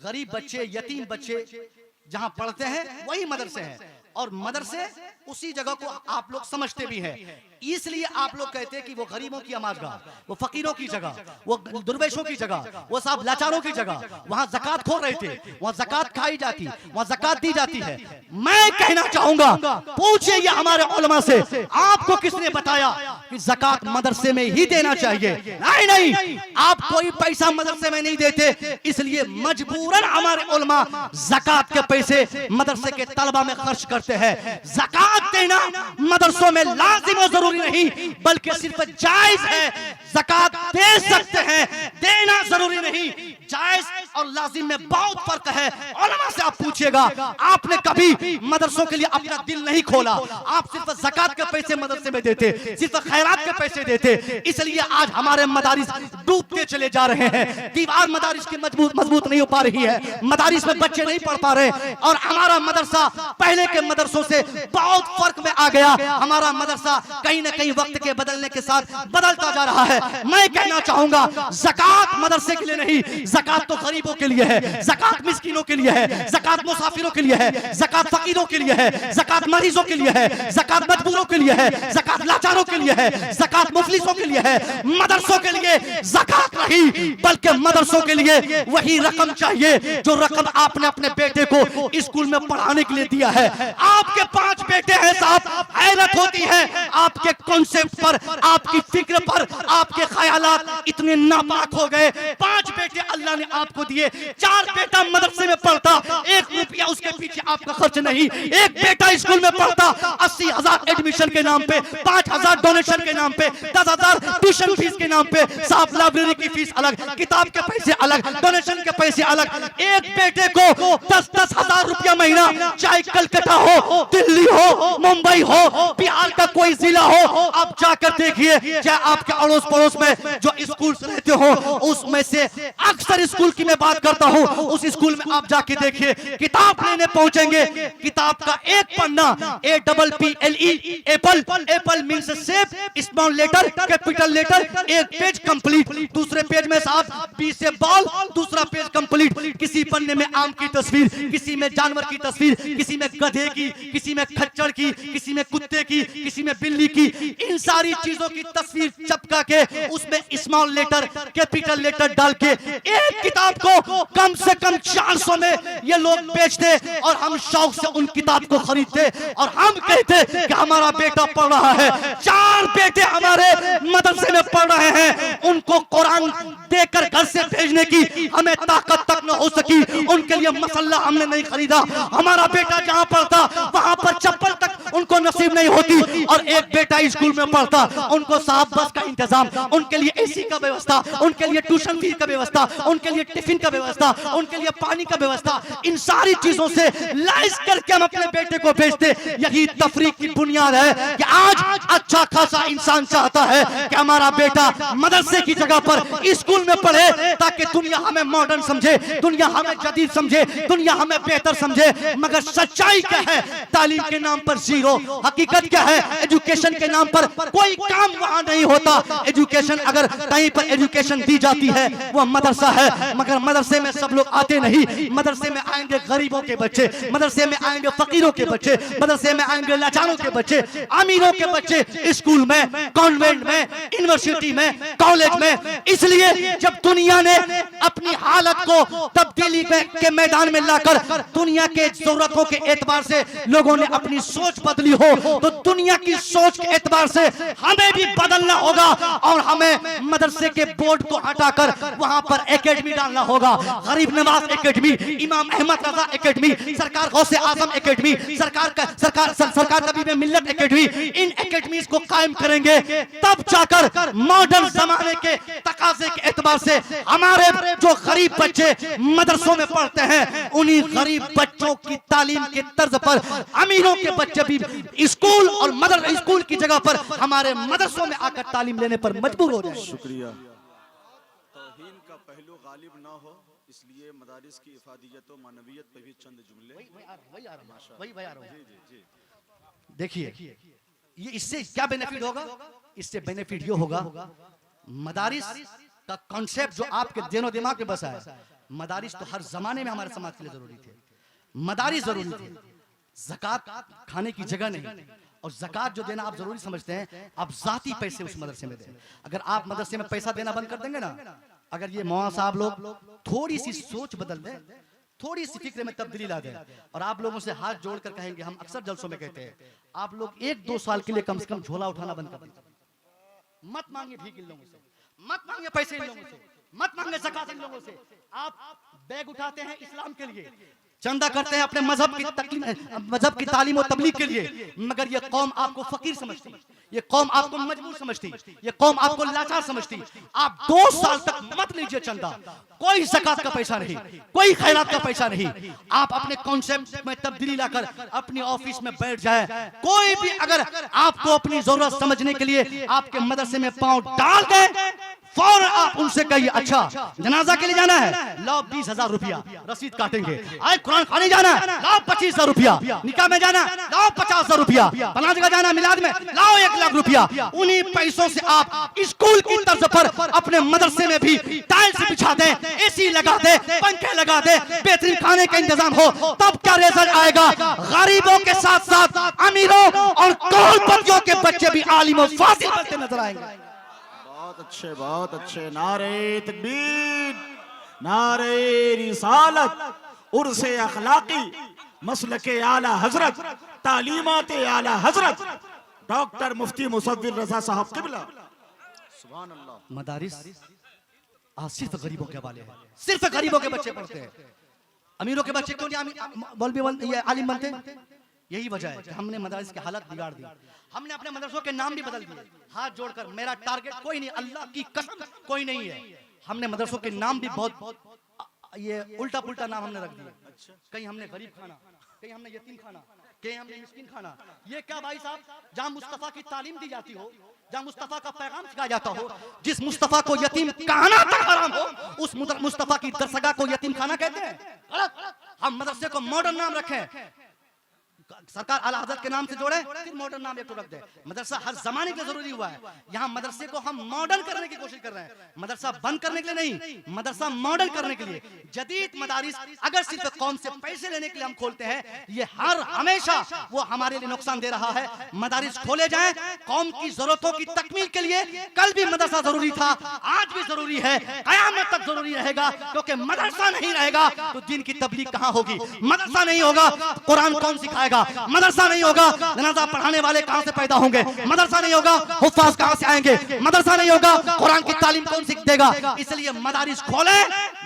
गरीब बच्चे, यतीम बच्चे जहां पढ़ते हैं वही मदरसे हैं। और मदरसे उसी जगह को आप लोग समझते भी हैं। इसलिए आप लोग कहते हैं कि वो गरीबों की अमाजगाह, वो फकीरों की जगह, वो दुर्वेशों की जगह, वो सब लाचारों की जगह, वहां ज़कात खो रहे थे, वहां ज़कात खाई जाती, वहां ज़कात दी जाती है। मैं कहना चाहूंगा, पूछिए ये हमारे उलमा से, आपको किसने बताया कि ज़कात मदरसे में ही देना चाहिए? नहीं नहीं, आप कोई पैसा मदरसे में नहीं देते, इसलिए मजबूरन हमारे उलमा ज़कात के पैसे मदरसे के तलबा में खर्च करते हैं। ज़कात देना मदरसों में लाजिम और जरूरी नहीं, बल्कि सिर्फ जायज है। ज़कात दे सकते हैं, देना जरूरी नहीं। जायज और लाजिम में बहुत फर्क है। उलमा से आप पूछिएगा, आपने कभी मदरसों के लिए अपना दिल नहीं खोला, आप सिर्फ ज़कात के पैसे मदरसे में देते, सिर्फ खैरात के पैसे देते, इसलिए आज हमारे मदारिस डूबते चले जा रहे हैं। दीवार मदारिस की मजबूत नहीं हो पा रही है, मदारिस में बच्चे नहीं पढ़ पा रहे, और हमारा मदरसा पहले के मदरसों से बहुत फर्क में आ गया। हमारा मदरसा कहीं ना कहीं वक्त के बदलने के साथ बदलता जा रहा है। मैं कहना चाहूंगा, ज़कात मदरसे के लिए नहीं, ज़कात तो गरीबों के लिए है, ज़कात मिस्कीनों के लिए है, ज़कात मुसाफिरों के लिए है, ज़कात फकीरों के लिए है, ज़कात मरीजों के लिए है, ज़कात मजबूरों के लिए है, ज़कात लाचारों के लिए है, ज़कात मुफलिसों के लिए है। मदरसों के लिए ज़कात नहीं, बल्कि मदरसों के लिए वही रकम चाहिए जो रकम आपने अपने बेटे को स्कूल में पढ़ाने के लिए दिया है। आपके 5 बेटे हैं साहब, हैरत होती है आपके कॉन्सेप्ट पर, आपकी फिक्र पर, आपके ख्यालात इतने नापाक हो गए। 5 बेटे अल्लाह ने आपको दिए, 4 बेटा मदरसे में पढ़ता, 1 रुपया उसके पीछे आपका खर्च नहीं, 1 बेटा स्कूल में पढ़ता, 80,000 एडमिशन के नाम पे, 5,000 डोनेशन के नाम पे, 10,000 ट्यूशन फीस के नाम पे, साफ लाइब्रेरी की फीस अलग, किताब के पैसे अलग, डोनेशन के पैसे अलग। एक बेटे को 10-10 हजार रुपया महीना, चाहे कलकत्ता हो, दिल्ली हो, मुंबई हो, बिहार का कोई जिला हो, आप जाकर देखिए, चाहे आपके अड़ोस पड़ोस में जो स्कूल रहते हो, उसमें से अक्सर स्कूल की मैं बात करता हूँ, उस स्कूल में आप जाके देखिए, किताब लेने पहुंचेंगे, किताब का एक पन्ना, APPLE, एप्पल, एप्पल मीन्स सेब, स्मॉल लेटर, कैपिटल लेटर, एक पेज कंप्लीट, दूसरे पेज में साहब B से बॉल, दूसरा पेज कंप्लीट। किसी पन्ने में आम की तस्वीर, किसी में जानवर की तस्वीर, किसी में गधे की, किसी में खच्चर की, किसी में कुत्ते की, किसी में बिल्ली की, इन सारी चीजों की तस्वीर चिपका के उसमें स्मॉल लेटर, कैपिटल लेटर डाल के एक किताब को कम से कम 400 में ये लोग बेचते, और हम शौक से उन किताब को खरीदते, और हम कहते कि हमारा बेटा पढ़ रहा है। 4 बेटे हमारे मदरसे में पढ़ रहे हैं, उनको कुरान देकर घर से भेजने की हमें ताकत तक न हो सकी, उनके लिए मसल्ला हमने नहीं खरीदा। हमारा बेटा जहां पढ़ता वहां पर चप्पल तक उनको नसीब नहीं होती, और एक बेटा स्कूल में पढ़ता, उनको साहब बस का इंतजाम, उनके लिए AC का व्यवस्था, उनके लिए ट्यूशन फीस का व्यवस्था, उनके लिए टिफिन का व्यवस्था, उनके लिए पानी का व्यवस्था, इन सारी चीजों से लैस करके हम अपने बेटे को भेजते। यही तफरीक की बुनियाद है कि आज अच्छा खासा इंसान चाहता है कि हमारा बेटा मदरसे की जगह पर स्कूल में पढ़े, ताकि दुनिया हमें मॉडर्न समझे, दुनिया हमें जदीद समझे, दुनिया हमें बेहतर समझे। मगर सच्चाई क्या है? तालीम के नाम पर जीरो। हकीकत क्या है? एजुकेशन के नाम पर कोई काम वहां नहीं होता। एजुकेशन अगर कहीं पर एजुकेशन दी जाती है वो मदरसा है, मगर मदरसे में सब लोग आते नहीं। मदरसे में आएंगे गरीबों के बच्चे, मदरसे में आएंगे फकीरों के बच्चे, मदरसे में आएंगे लाचारों के बच्चे, अमीरों के बच्चे स्कूल में, कॉन्वेंट में, यूनिवर्सिटी में, कॉलेज में। इसलिए जब दुनिया ने अपनी हालत को तब्दीली के मैदान में लाकर दुनिया के जरूरतों के एतबार से लोगों ने अपनी सोच बदली हो, तो दुनिया की सोच के एतबार से हमें भी बदलना होगा, और हमें मदरसे के बोर्ड को हटाकर वहां पर एकेडमी डालना होगा। गरीब नवाज एकेडमी, इमाम अहमद रजा एकेडमी, सरकार गौसे आजम एकेडमी, सरकार तबीब मिल्लत एकेडमी, इन एकेडमीज को कायम करेंगे, तब जाकर मॉडर्न जमाने के तकाजे के एतबार से हमारे जो गरीब बच्चे मदरसों में पढ़ते हैं, उन्हीं गरीब बच्चों की तालीम के तर्ज पर अमीरों के बच्चे भी स्कूल और मदरसा स्कूल की जगह पर हमारे मदरसों में आकर तालीम लेने पर मजबूर हो जाए। शुक्रिया। तौहीन का पहलू गालिब ना हो, इसलिए मदारिस की इफादियत और मानवियत पे भी चंद जुमले। देखिए ये इससे क्या बेनिफिट होगा? इससे बेनिफिट ये होगा, मदारिस का कॉन्सेप्ट जो आपके दिनो दिमाग में बसा है, मदारिस तो हर जमाने में हमारे समाज के लिए जरूरी थे, मदारिस जरूरी थे। ज़कात खाने की जगह नहीं, और ज़कात जो देना आप जरूरी समझते हैं, आप जाती पैसे उस मदरसे में दें। अगर आप मदरसे में पैसा देना बंद कर देंगे ना, अगर ये मौलाना साहब लोग थोड़ी सी सोच बदल दें, थोड़ी सी फिक्र में तब्दीली ला दें, और आप लोगों से हाथ जोड़कर कहेंगे, हम अक्सर जलसों में कहते हैं, आप लोग 1-2 साल के लिए कम से कम झोला उठाना बंद कर दें। मत मांगिए भीख इन लोगों से, मत मांगिए पैसे इन लोगों से, मत मांगे ज़कात इन लोगों से। आप बैग उठाते हैं इस्लाम के लिए, चंदा करते हैं अपने मजहब की तालीम और तबलीग के लिए, मगर ये कौम आपको फकीर समझती, ये कौम आपको मजबूर समझती, ये कौम आपको लाचार समझती। आप 2 साल तक मत लीजिए चंदा, कोई ज़कात का पैसा नहीं, कोई खैरात का पैसा नहीं। आप अपने कॉन्सेप्ट में तब्दीली लाकर अपनी ऑफिस में बैठ जाए। कोई भी अगर आपको अपनी जरूरत समझने के लिए आपके मदरसे में पांव डाल दे, फौरन आप उनसे कहिए, अच्छा जनाजा के लिए जाना है, लाओ 20,000 रुपया रसीद काटेंगे। आए कुरान खाने जाना है, लाओ 25,000 रुपया। निकाह में जाना, लाओ 50,000 रुपया। फलां जगह जाना मिलाद में, लाओ 1,00,000 रुपया। उन्हीं पैसों से आप स्कूल की तर्ज पर अपने मदरसे में भी टाइल्स बिछा दें, एसी लगा दे, पंखे लगा दे, बेहतरीन खाने का इंतजाम हो, तब क्या रिजल्ट आएगा? गरीबों के साथ साथ अमीरों और करोड़पतियों के बच्चे भी आलिम और फाजिल बनते नजर आएंगे। बहुत अच्छे। नारे तकबीर, नारे रिसालत, उर्से अखलाकी, मसलके आला हजरत, तालीमात आला हजरत डॉक्टर मुफ्ती मुसव्विर रजा साहब किबला। सुभान अल्लाह। मदारिस आज सिर्फ गरीबों के हवाले हैं, सिर्फ गरीबों के बच्चे पढ़ते हैं। अमीरों के बच्चे क्यों नहीं आलिम बनते? यही वजह है कि हमने मदारिस की हालत बिगाड़ दी। हमने अपने मदरसों के नाम भी बदल दिए। हाथ जोड़कर मेरा टारगेट कोई नहीं, अल्लाह की कसम कोई नहीं है। हमने मदरसों के नाम भी बहुत ये उल्टा पुल्टा नाम हमने रख दिए। कहीं हमने गरीब खाना, कहीं हमने यतीम खाना, कहीं हमने मिस्किन खाना। ये क्या भाई साहब, जहाँ मुस्तफा की तालीम दी जाती हो, जहाँ मुस्तफा का पैगाम सिखाया जाता हो, जिस मुस्तफा को यतीम कहना तक हराम हो, उस मुस्तफा की दरसगाह को यतीम खाना कहते हैं? गलत। हम मदरसे को मॉडर्न नाम रखें, सरकार आला हज़रत के नाम से जोड़े, फिर मॉडर्न नाम एक तो रख दे। मदरसा हर जमाने के जरूरी हुआ है। यहाँ मदरसे को हम मॉडर्न करने की कोशिश कर रहे हैं, मदरसा बंद करने के लिए नहीं, मदरसा मॉडर्न करने के लिए। जदीद मदारिस अगर सिर्फ कौम से पैसे लेने के लिए हम खोलते हैं, ये हर हमेशा वो हमारे लिए नुकसान दे रहा है। मदारिस खोले जाएं कौम की जरूरतों की तकमील के लिए। कल भी मदरसा जरूरी था, आज भी जरूरी है, कयामत तक जरूरी रहेगा, क्योंकि मदरसा नहीं रहेगा तो दिन की तबलीग कहाँ होगी? मदरसा नहीं होगा कुरान कौन सिखाएगा? मदरसा नहीं होगा जनाजा पढ़ाने वाले कहां से पैदा होंगे? मदरसा नहीं होगा हुफ्फाज कहां से आएंगे? मदरसा नहीं होगा कुरान की तालीम कौन सीख देगा? इसलिए मदारिस खोले,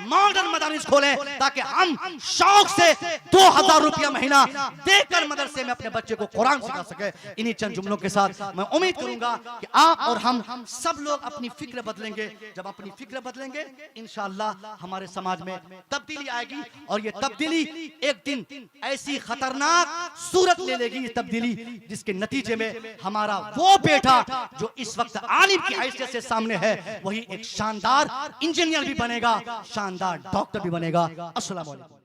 मॉडर्न मदारिस खोले, ताकि हम शौक से 2,000 रुपया महीना देकर मदरसे में अपने बच्चे को कुरान सिखा सके। इन्हीं चंद जुमलों के साथ मैं उम्मीद करूंगा कि आप और हम सब लोग अपनी फिक्र बदलेंगे। जब अपनी फिक्र बदलेंगे इंशाअल्लाह हमारे समाज में तब्दीली आएगी, और ये तब्दीली एक दिन ऐसी खतरनाक सूरत ले लेगी, ये तब्दीली जिसके नतीजे में हमारा वो बेटा जो इस वक्त आलिम की हैसियत से सामने है, वही एक शानदार इंजीनियर भी बनेगा, शानदार डॉक्टर भी बनेगा। अस्सलाम वालेकुम।